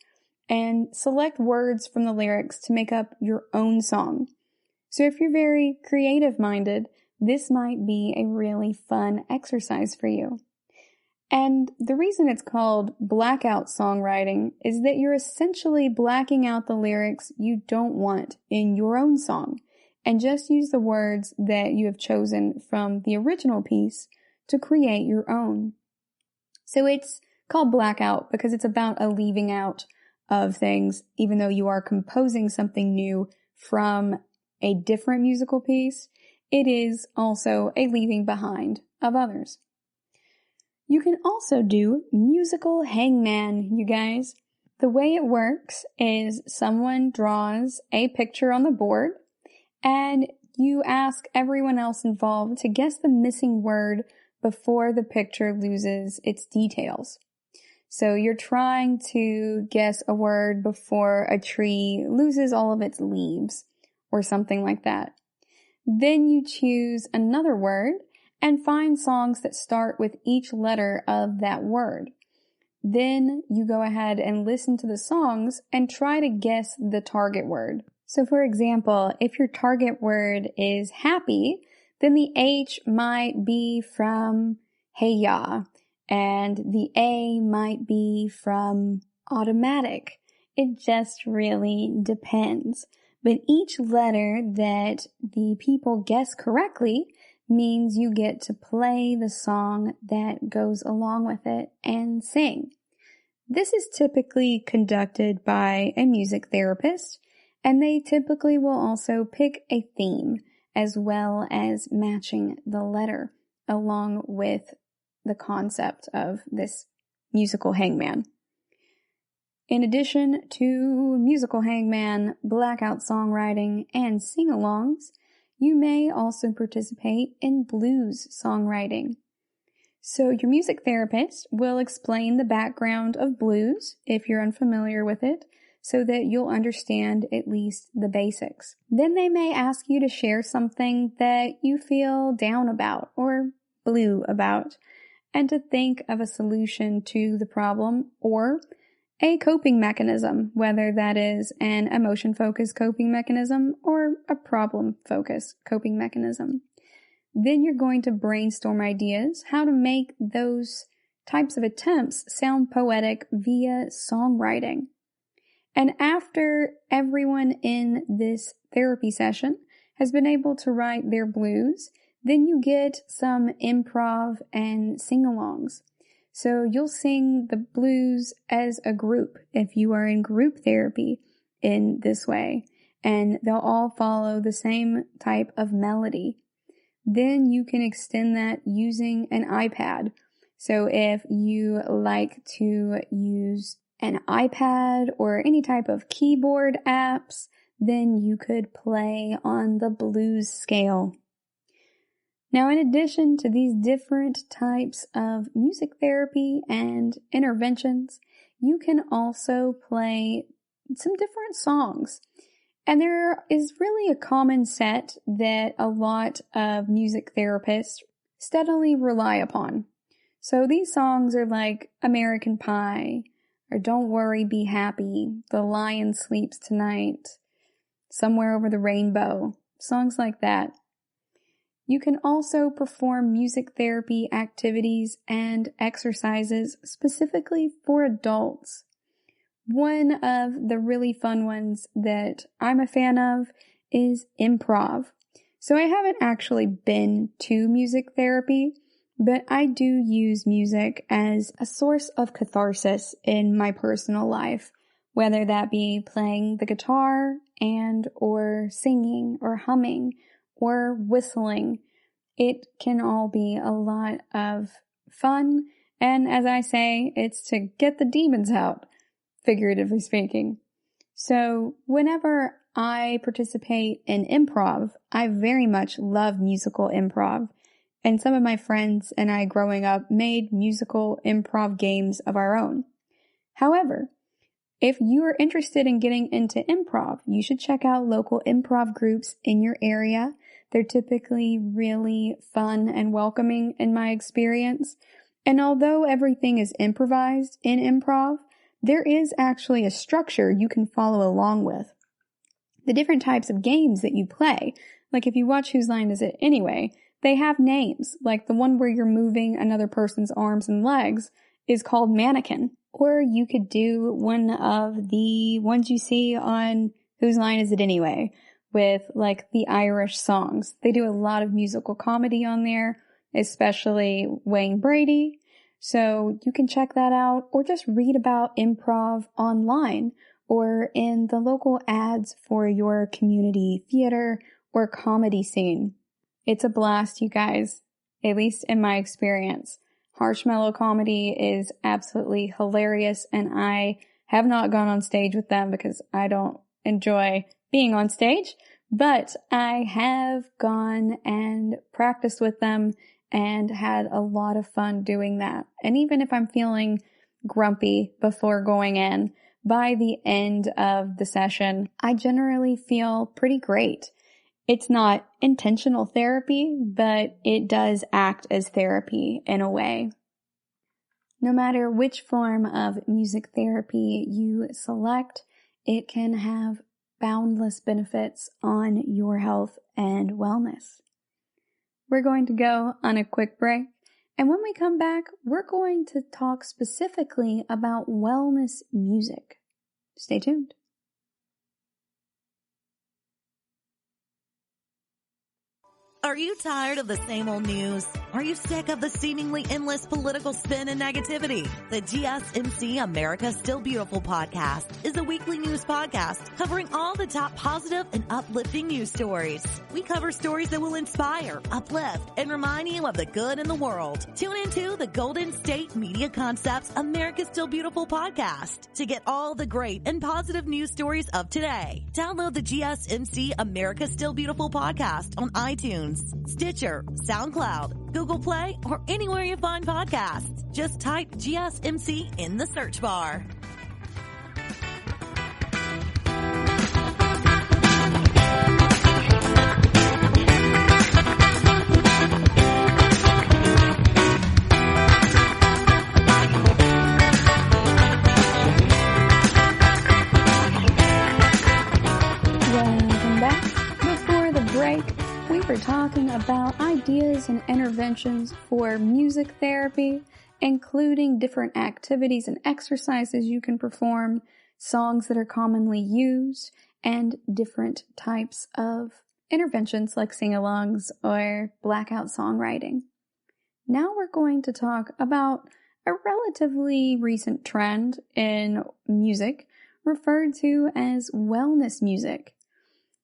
and select words from the lyrics to make up your own song. So if you're very creative minded, this might be a really fun exercise for you. And the reason it's called blackout songwriting is that you're essentially blacking out the lyrics you don't want in your own song and just use the words that you have chosen from the original piece to create your own. So it's called blackout because it's about a leaving out of things, even though you are composing something new from a different musical piece. It is also a leaving behind of others. You can also do musical hangman, you guys. The way it works is someone draws a picture on the board and you ask everyone else involved to guess the missing word before the picture loses its details. So you're trying to guess a word before a tree loses all of its leaves or something like that. Then you choose another word and find songs that start with each letter of that word. Then you go ahead and listen to the songs and try to guess the target word. So for example, if your target word is happy, then the H might be from hey ya, and the A might be from automatic. It just really depends. But each letter that the people guess correctly means you get to play the song that goes along with it and sing. This is typically conducted by a music therapist, and they typically will also pick a theme as well as matching the letter along with the concept of this musical hangman. In addition to musical hangman, blackout songwriting, and sing-alongs, You may also participate in blues songwriting. So your music therapist will explain the background of blues, if you're unfamiliar with it, so that you'll understand at least the basics. Then they may ask you to share something that you feel down about or blue about, and to think of a solution to the problem or a coping mechanism, whether that is an emotion-focused coping mechanism or a problem-focused coping mechanism. Then you're going to brainstorm ideas how to make those types of attempts sound poetic via songwriting. And after everyone in this therapy session has been able to write their blues, then you get some improv and sing-alongs. So you'll sing the blues as a group if you are in group therapy in this way, and they'll all follow the same type of melody. Then you can extend that using an iPad. So if you like to use an iPad or any type of keyboard apps, then you could play on the blues scale. Now, in addition to these different types of music therapy and interventions, you can also play some different songs. And there is really a common set that a lot of music therapists steadily rely upon. So these songs are like American Pie, or Don't Worry, Be Happy, The Lion Sleeps Tonight, Somewhere Over the Rainbow, songs like that. You can also perform music therapy activities and exercises specifically for adults. One of the really fun ones that I'm a fan of is improv. So I haven't actually been to music therapy, but I do use music as a source of catharsis in my personal life, whether that be playing the guitar and or singing or humming or whistling. It can all be a lot of fun, and as I say, it's to get the demons out, figuratively speaking. So whenever I participate in improv, I very much love musical improv, and some of my friends and I growing up made musical improv games of our own. However, if you are interested in getting into improv, you should check out local improv groups in your area. They're typically really fun and welcoming in my experience. And although everything is improvised in improv, there is actually a structure you can follow along with. The different types of games that you play, like if you watch Whose Line Is It Anyway, they have names, like the one where you're moving another person's arms and legs is called Mannequin. Or you could do one of the ones you see on Whose Line Is It Anyway, with like the Irish songs. They do a lot of musical comedy on there, especially Wayne Brady. So you can check that out or just read about improv online or in the local ads for your community theater or comedy scene. It's a blast, you guys, at least in my experience. Marshmallow Comedy is absolutely hilarious, and I have not gone on stage with them because I don't enjoy being on stage, but I have gone and practiced with them and had a lot of fun doing that. And even if I'm feeling grumpy before going in, by the end of the session, I generally feel pretty great. It's not intentional therapy, but it does act as therapy in a way. No matter which form of music therapy you select, it can have boundless benefits on your health and wellness. We're going to go on a quick break, and when we come back, we're going to talk specifically about wellness music. Stay tuned. Are you tired of the same old news? Are you sick of the seemingly endless political spin and negativity? The GSMC America Still Beautiful podcast is a weekly news podcast covering all the top positive and uplifting news stories. We cover stories that will inspire, uplift, and remind you of the good in the world. Tune into the Golden State Media Concepts America Still Beautiful podcast to get all the great and positive news stories of today. Download the GSMC America Still Beautiful podcast on iTunes, Stitcher, SoundCloud, Google Play, or anywhere you find podcasts. Just type GSMC in the search bar. Welcome back. Before the break, we were talking about ideas and interventions for music therapy, including different activities and exercises you can perform, songs that are commonly used, and different types of interventions like sing-alongs or blackout songwriting. Now we're going to talk about a relatively recent trend in music referred to as wellness music.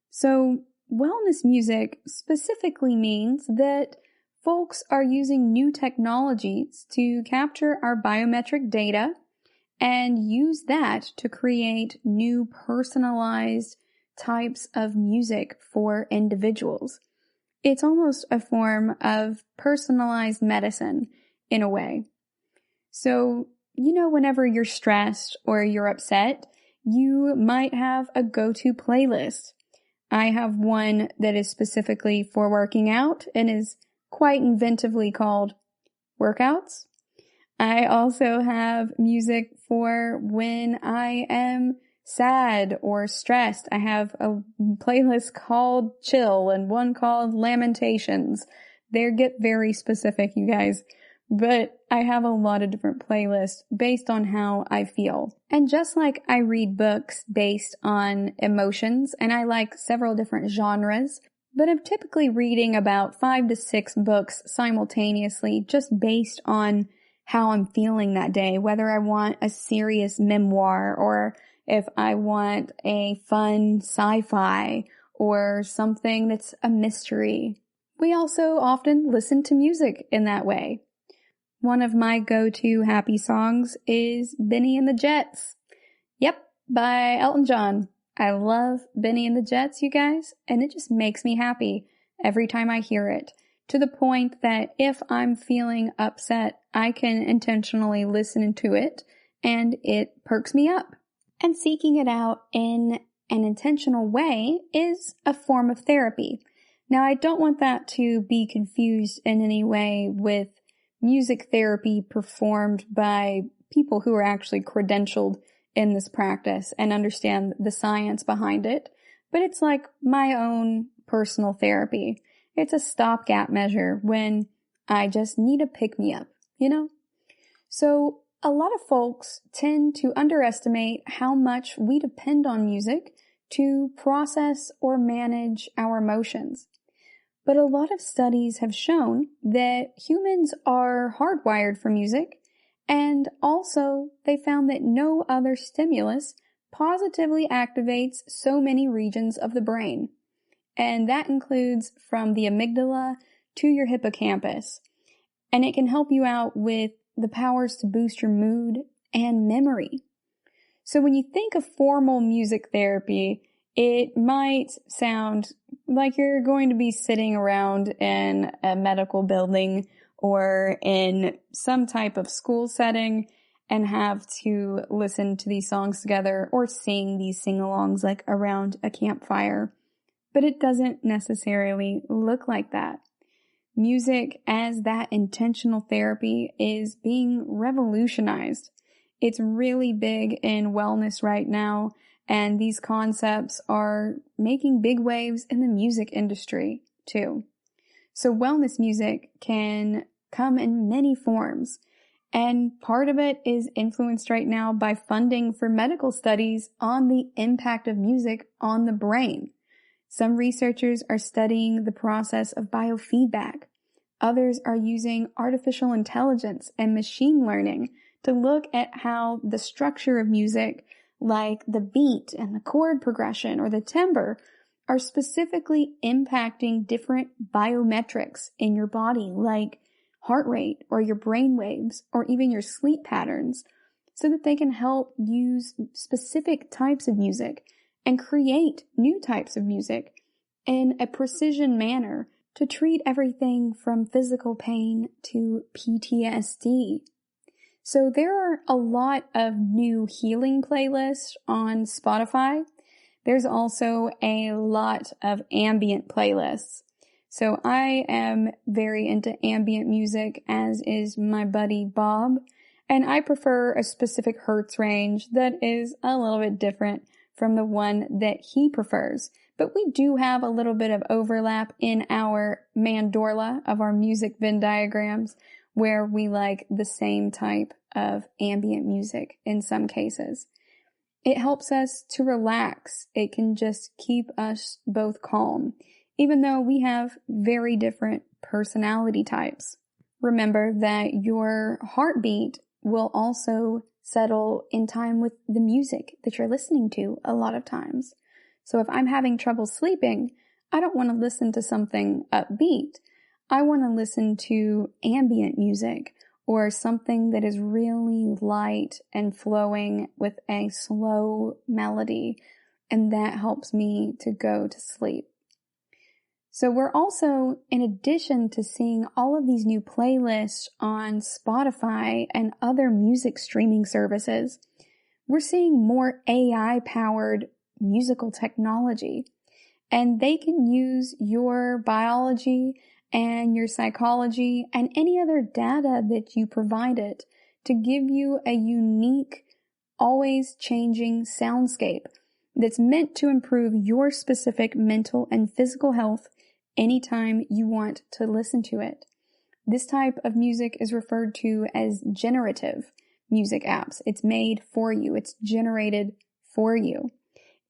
So, wellness music specifically means that folks are using new technologies to capture our biometric data and use that to create new personalized types of music for individuals. It's almost a form of personalized medicine in a way. So, whenever you're stressed or you're upset, you might have a go-to playlist. I have one that is specifically for working out and is quite inventively called Workouts. I also have music for when I am sad or stressed. I have a playlist called Chill and one called Lamentations. They get very specific, you guys. But I have a lot of different playlists based on how I feel. And just like I read books based on emotions, and I like several different genres, but I'm typically reading about 5 to 6 books simultaneously just based on how I'm feeling that day, whether I want a serious memoir or if I want a fun sci-fi or something that's a mystery. We also often listen to music in that way. One of my go-to happy songs is Benny and the Jets. Yep, by Elton John. I love Benny and the Jets, you guys, and it just makes me happy every time I hear it, to the point that if I'm feeling upset, I can intentionally listen to it, and it perks me up. And seeking it out in an intentional way is a form of therapy. Now, I don't want that to be confused in any way with music therapy performed by people who are actually credentialed in this practice and understand the science behind it. But it's like my own personal therapy. It's a stopgap measure when I just need a pick-me-up, So a lot of folks tend to underestimate how much we depend on music to process or manage our emotions. But a lot of studies have shown that humans are hardwired for music, and also they found that no other stimulus positively activates so many regions of the brain. And that includes from the amygdala to your hippocampus. And it can help you out with the powers to boost your mood and memory. So when you think of formal music therapy, it might sound like you're going to be sitting around in a medical building or in some type of school setting and have to listen to these songs together or sing these sing-alongs like around a campfire. But it doesn't necessarily look like that. Music as that intentional therapy is being revolutionized. It's really big in wellness right now, and these concepts are making big waves in the music industry too. So wellness music can come in many forms, and part of it is influenced right now by funding for medical studies on the impact of music on the brain. Some researchers are studying the process of biofeedback. Others are using artificial intelligence and machine learning to look at how the structure of music, like the beat and the chord progression or the timbre, are specifically impacting different biometrics in your body, like heart rate or your brain waves or even your sleep patterns, so that they can help use specific types of music and create new types of music in a precision manner to treat everything from physical pain to PTSD. So there are a lot of new healing playlists on Spotify. There's also a lot of ambient playlists. So I am very into ambient music, as is my buddy Bob, and I prefer a specific hertz range that is a little bit different from the one that he prefers. But we do have a little bit of overlap in our mandorla of our music Venn diagrams, where we like the same type of ambient music in some cases. It helps us to relax. It can just keep us both calm, even though we have very different personality types. Remember that your heartbeat will also settle in time with the music that you're listening to a lot of times. So if I'm having trouble sleeping, I don't want to listen to something upbeat. I want to listen to ambient music or something that is really light and flowing with a slow melody, and that helps me to go to sleep. So we're also, in addition to seeing all of these new playlists on Spotify and other music streaming services, we're seeing more AI-powered musical technology, and they can use your biology and your psychology and any other data that you provide it to give you a unique, always changing soundscape that's meant to improve your specific mental and physical health anytime you want to listen to it. This type of music is referred to as generative music apps. It's made for you. It's generated for you.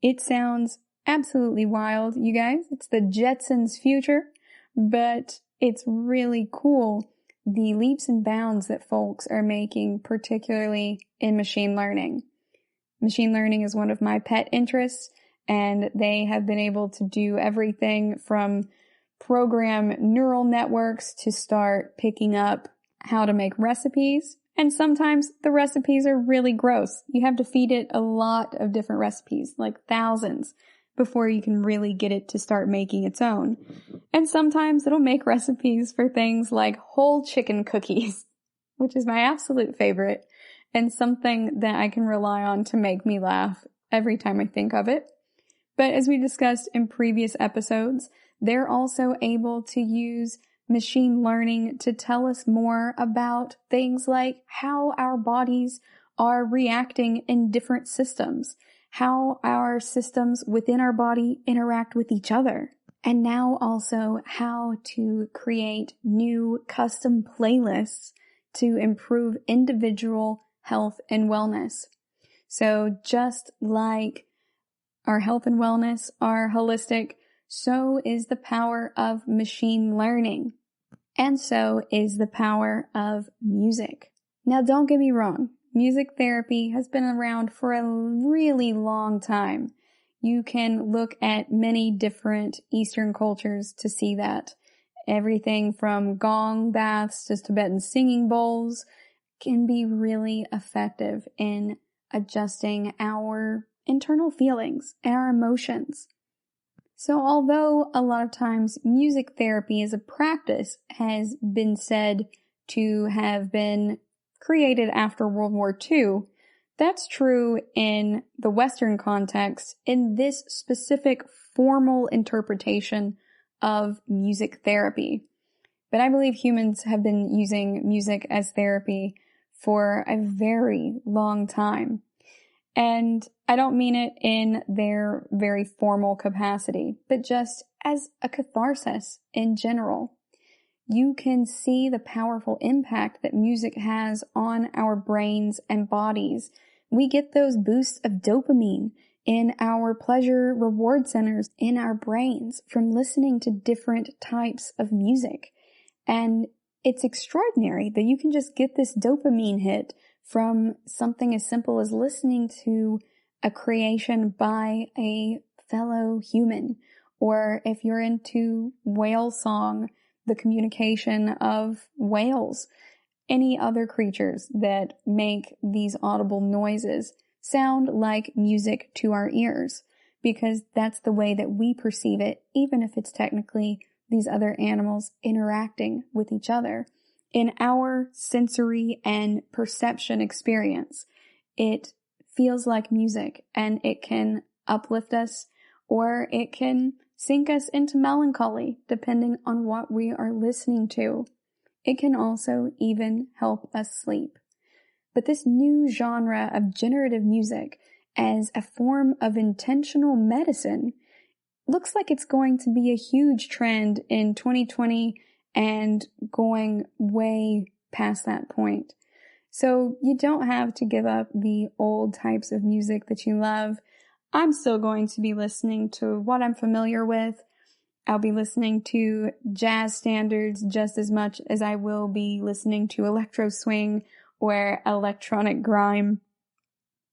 It sounds absolutely wild, you guys. It's the Jetsons' future, but it's really cool, the leaps and bounds that folks are making, particularly in machine learning. Machine learning is one of my pet interests, and they have been able to do everything from program neural networks to start picking up how to make recipes. And sometimes the recipes are really gross. You have to feed it a lot of different recipes, like thousands, before you can really get it to start making its own. And sometimes it'll make recipes for things like whole chicken cookies, which is my absolute favorite, and something that I can rely on to make me laugh every time I think of it. But as we discussed in previous episodes, they're also able to use machine learning to tell us more about things like how our bodies are reacting in different systems, how our systems within our body interact with each other, and now also how to create new custom playlists to improve individual health and wellness. So just like our health and wellness are holistic, so is the power of machine learning. And so is the power of music. Now, don't get me wrong. Music therapy has been around for a really long time. You can look at many different Eastern cultures to see that. Everything from gong baths to Tibetan singing bowls can be really effective in adjusting our internal feelings and our emotions. So although a lot of times music therapy as a practice has been said to have been created after World War II, that's true in the Western context in this specific formal interpretation of music therapy. But I believe humans have been using music as therapy for a very long time. And I don't mean it in their very formal capacity, but just as a catharsis in general. You can see the powerful impact that music has on our brains and bodies. We get those boosts of dopamine in our pleasure reward centers in our brains from listening to different types of music. And it's extraordinary that you can just get this dopamine hit from something as simple as listening to a creation by a fellow human. Or if you're into whale song, the communication of whales, any other creatures that make these audible noises sound like music to our ears, because that's the way that we perceive it, even if it's technically these other animals interacting with each other. In our sensory and perception experience, it feels like music, and it can uplift us or it can sink us into melancholy, depending on what we are listening to. It can also even help us sleep. But this new genre of generative music as a form of intentional medicine looks like it's going to be a huge trend in 2020 and going way past that point. So you don't have to give up the old types of music that you love. I'm still going to be listening to what I'm familiar with. I'll be listening to jazz standards just as much as I will be listening to electro swing or electronic grime.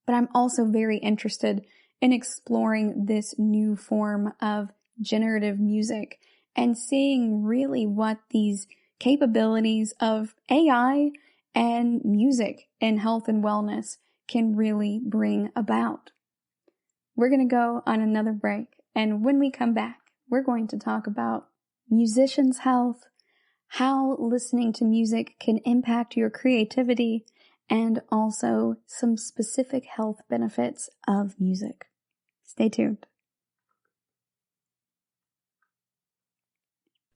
But I'm also very interested in exploring this new form of generative music and seeing really what these capabilities of AI and music in health and wellness can really bring about. We're going to go on another break, and when we come back, we're going to talk about musicians' health, how listening to music can impact your creativity, and also some specific health benefits of music. Stay tuned.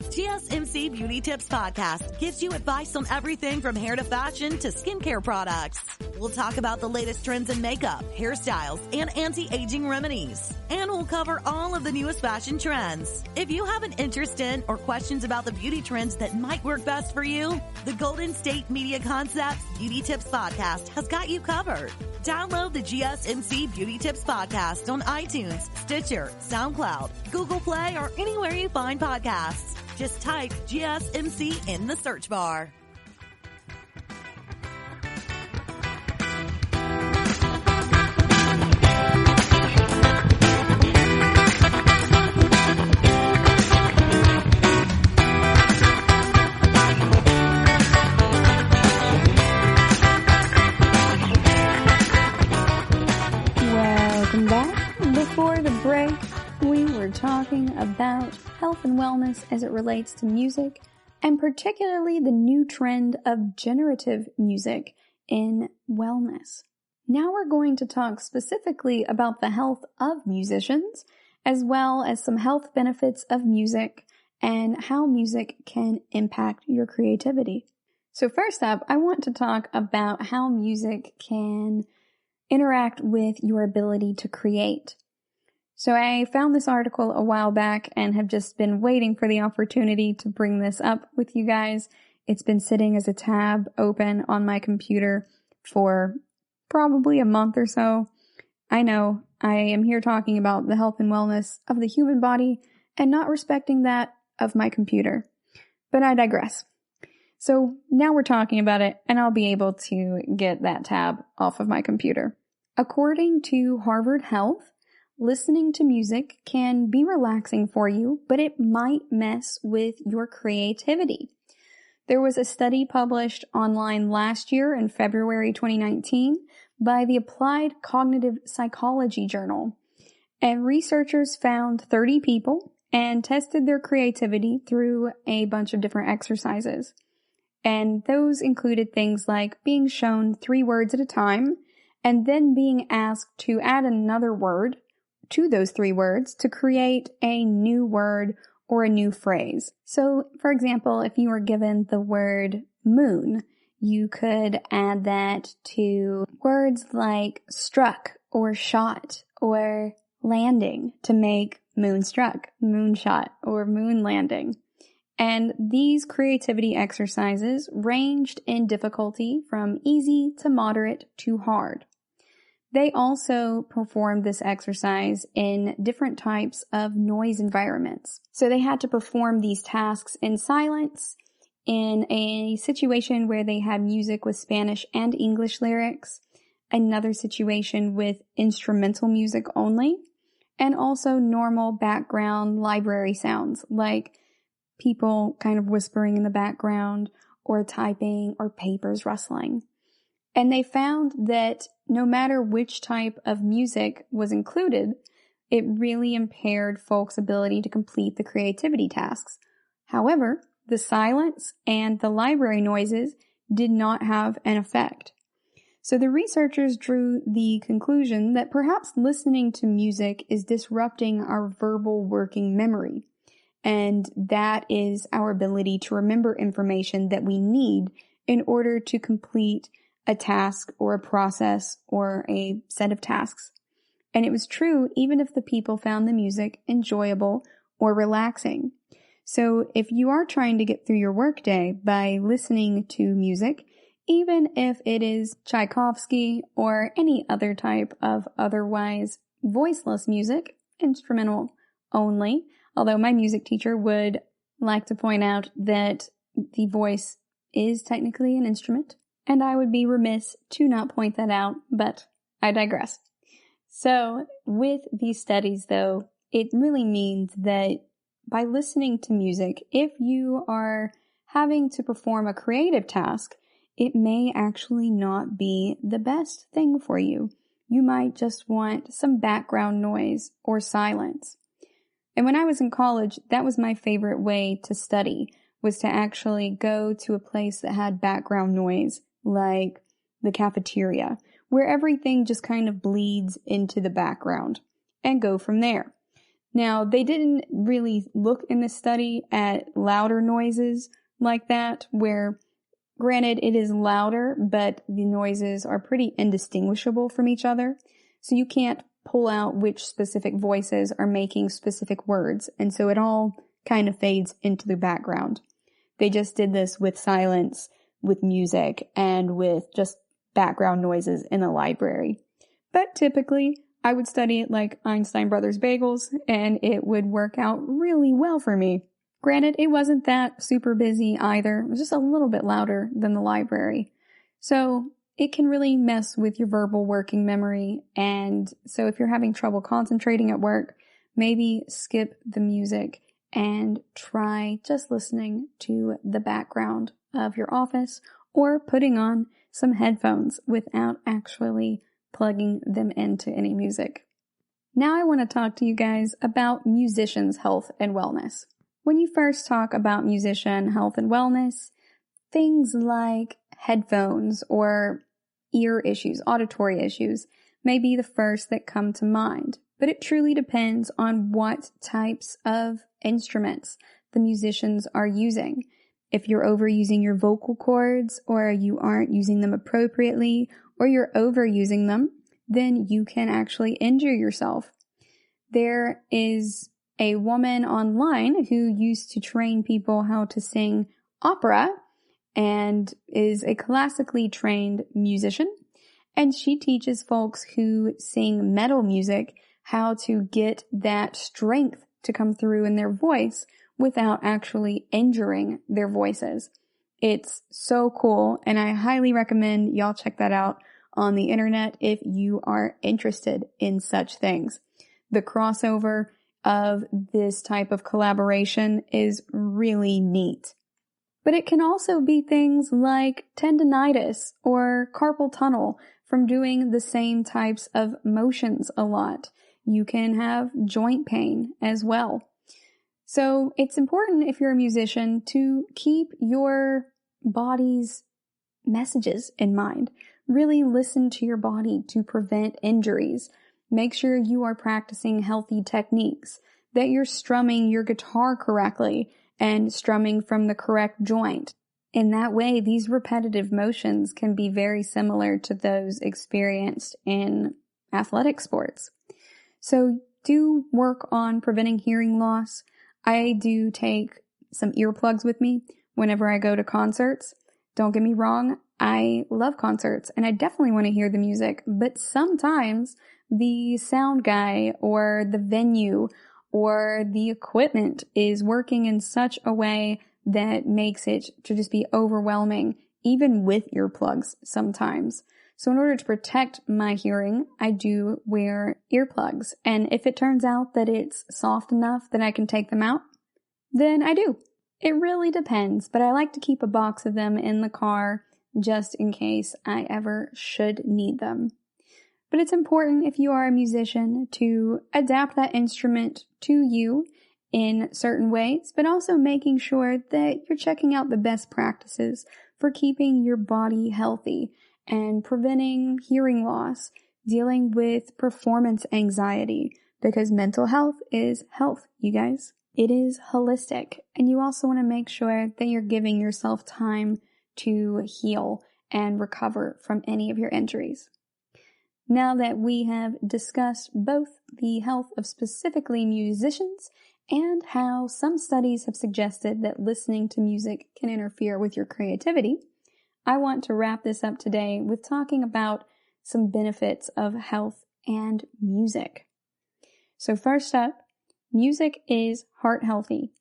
GSMC Beauty Tips Podcast gives you advice on everything from hair to fashion to skincare products. We'll talk about the latest trends in makeup, hairstyles, and anti-aging remedies. And we'll cover all of the newest fashion trends. If you have an interest in or questions about the beauty trends that might work best for you, the Golden State Media Concepts Beauty Tips Podcast has got you covered. Download the GSMC Beauty Tips Podcast on iTunes, Stitcher, SoundCloud, Google Play, or anywhere you find podcasts. Just type GSMC in the search bar. Welcome back. Before the break, we were talking about health and wellness as it relates to music, and particularly the new trend of generative music in wellness. Now we're going to talk specifically about the health of musicians, as well as some health benefits of music and how music can impact your creativity. So first up, I want to talk about how music can interact with your ability to create. So I found this article a while back and have just been waiting for the opportunity to bring this up with you guys. It's been sitting as a tab open on my computer for probably a month or so. I know I am here talking about the health and wellness of the human body and not respecting that of my computer. But I digress. So now we're talking about it, and I'll be able to get that tab off of my computer. According to Harvard Health, listening to music can be relaxing for you, but it might mess with your creativity. There was a study published online last year in February 2019 by the Applied Cognitive Psychology Journal, and researchers found 30 people and tested their creativity through a bunch of different exercises. And those included things like being shown 3 words at a time and then being asked to add another word to those 3 words to create a new word or a new phrase. So, for example, if you were given the word moon, you could add that to words like struck or shot or landing to make moonstruck, moonshot, or moon landing. And these creativity exercises ranged in difficulty from easy to moderate to hard. They also performed this exercise in different types of noise environments. So they had to perform these tasks in silence, in a situation where they had music with Spanish and English lyrics, another situation with instrumental music only, and also normal background library sounds like people kind of whispering in the background or typing or papers rustling. And they found that no matter which type of music was included, it really impaired folks' ability to complete the creativity tasks. However, the silence and the library noises did not have an effect. So the researchers drew the conclusion that perhaps listening to music is disrupting our verbal working memory. And that is our ability to remember information that we need in order to complete a task or a process or a set of tasks. And it was true even if the people found the music enjoyable or relaxing. So if you are trying to get through your workday by listening to music, even if it is Tchaikovsky or any other type of otherwise voiceless music, instrumental only, although my music teacher would like to point out that the voice is technically an instrument, and I would be remiss to not point that out, but I digress. So with these studies, though, it really means that by listening to music, if you are having to perform a creative task, it may actually not be the best thing for you. You might just want some background noise or silence. And when I was in college, that was my favorite way to study, was to actually go to a place that had background noise, like the cafeteria, where everything just kind of bleeds into the background, and go from there. Now, they didn't really look in this study at louder noises like that, where, granted, it is louder, but the noises are pretty indistinguishable from each other, so you can't pull out which specific voices are making specific words, and so it all kind of fades into the background. They just did this with silence, with music, and with just background noises in a library. But typically, I would study it like Einstein Brothers bagels, and it would work out really well for me. Granted, it wasn't that super busy either. It was just a little bit louder than the library. So it can really mess with your verbal working memory. And so if you're having trouble concentrating at work, maybe skip the music and try just listening to the background of your office or putting on some headphones without actually plugging them into any music. Now I want to talk to you guys about musicians' health and wellness. When you first talk about musician health and wellness, things like headphones or ear issues, auditory issues, may be the first that come to mind. But it truly depends on what types of instruments the musicians are using. If you're overusing your vocal cords, or you aren't using them appropriately, or you're overusing them, then you can actually injure yourself. There is a woman online who used to train people how to sing opera and is a classically trained musician. And she teaches folks who sing metal music how to get that strength to come through in their voice without actually injuring their voices. It's so cool, and I highly recommend y'all check that out on the internet if you are interested in such things. The crossover of this type of collaboration is really neat. But it can also be things like tendinitis or carpal tunnel from doing the same types of motions a lot. You can have joint pain as well. So it's important, if you're a musician, to keep your body's messages in mind. Really listen to your body to prevent injuries. Make sure you are practicing healthy techniques, that you're strumming your guitar correctly and strumming from the correct joint. In that way, these repetitive motions can be very similar to those experienced in athletic sports. So do work on preventing hearing loss. I do take some earplugs with me whenever I go to concerts. Don't get me wrong, I love concerts and I definitely want to hear the music, but sometimes the sound guy or the venue or the equipment is working in such a way that makes it to just be overwhelming, even with earplugs sometimes. So in order to protect my hearing, I do wear earplugs. And if it turns out that it's soft enough that I can take them out, then I do. It really depends, but I like to keep a box of them in the car just in case I ever should need them. But it's important if you are a musician to adapt that instrument to you in certain ways, but also making sure that you're checking out the best practices for keeping your body healthy and preventing hearing loss, dealing with performance anxiety, because mental health is health, you guys. It is holistic, and you also want to make sure that you're giving yourself time to heal and recover from any of your injuries. Now that we have discussed both the health of specifically musicians and how some studies have suggested that listening to music can interfere with your creativity, I want to wrap this up today with talking about some benefits of health and music. So first up, music is heart healthy.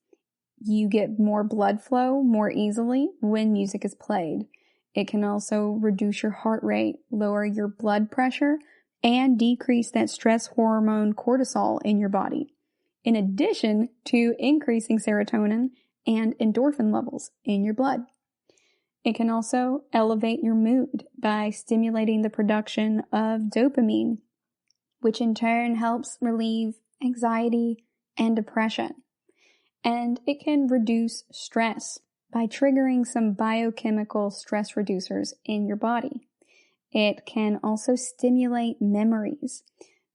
You get more blood flow more easily when music is played. It can also reduce your heart rate, lower your blood pressure, and decrease that stress hormone cortisol in your body, in addition to increasing serotonin and endorphin levels in your blood. It can also elevate your mood by stimulating the production of dopamine, which in turn helps relieve anxiety and depression. And it can reduce stress by triggering some biochemical stress reducers in your body. It can also stimulate memories.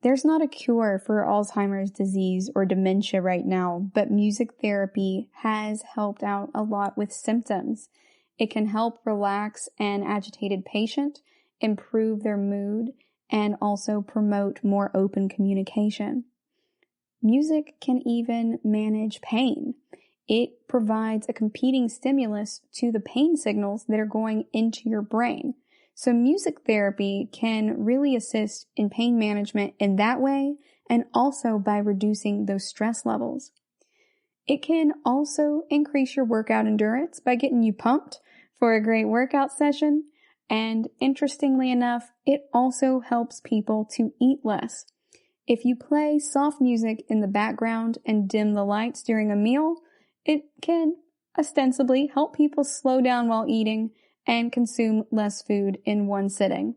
There's not a cure for Alzheimer's disease or dementia right now, but music therapy has helped out a lot with symptoms. It can help relax an agitated patient, improve their mood, and also promote more open communication. Music can even manage pain. It provides a competing stimulus to the pain signals that are going into your brain. So music therapy can really assist in pain management in that way, and also by reducing those stress levels. It can also increase your workout endurance by getting you pumped for a great workout session. And interestingly enough, it also helps people to eat less. If you play soft music in the background and dim the lights during a meal, it can ostensibly help people slow down while eating and consume less food in one sitting.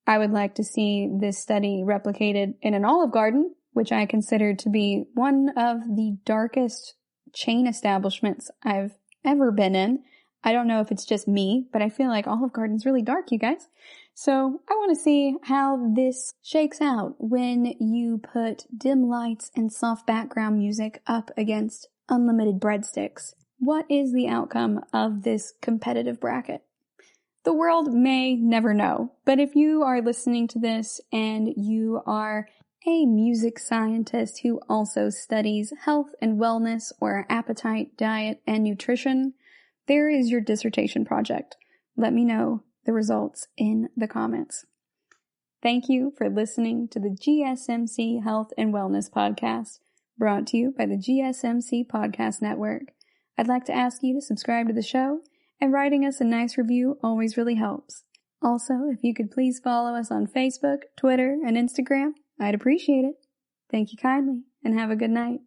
I would like to see this study replicated in an Olive Garden, which I consider to be one of the darkest chain establishments I've ever been in. I don't know if it's just me, but I feel like Olive Garden's really dark, you guys. So I want to see how this shakes out when you put dim lights and soft background music up against unlimited breadsticks. What is the outcome of this competitive bracket? The world may never know, but if you are listening to this and you are a music scientist who also studies health and wellness or appetite, diet, and nutrition, there is your dissertation project. Let me know the results in the comments. Thank you for listening to the GSMC Health and Wellness Podcast, brought to you by the GSMC Podcast Network. I'd like to ask you to subscribe to the show, and writing us a nice review always really helps. Also, if you could please follow us on Facebook, Twitter, and Instagram, I'd appreciate it. Thank you kindly, and have a good night.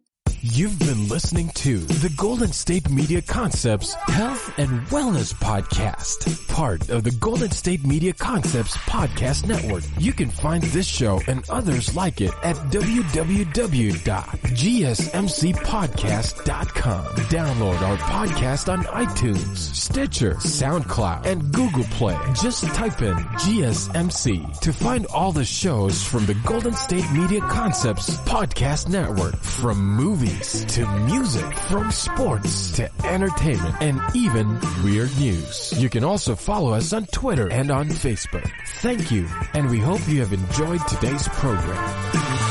You've been listening to the Golden State Media Concepts Health and Wellness Podcast, part of the Golden State Media Concepts Podcast Network. You can find this show and others like it at www.gsmcpodcast.com. Download our podcast on iTunes, Stitcher, SoundCloud, and Google Play. Just type in GSMC to find all the shows from the Golden State Media Concepts Podcast Network, from movies to music, from sports to entertainment, and even weird news. You can also follow us on Twitter and on Facebook. Thank you, and we hope you have enjoyed today's program.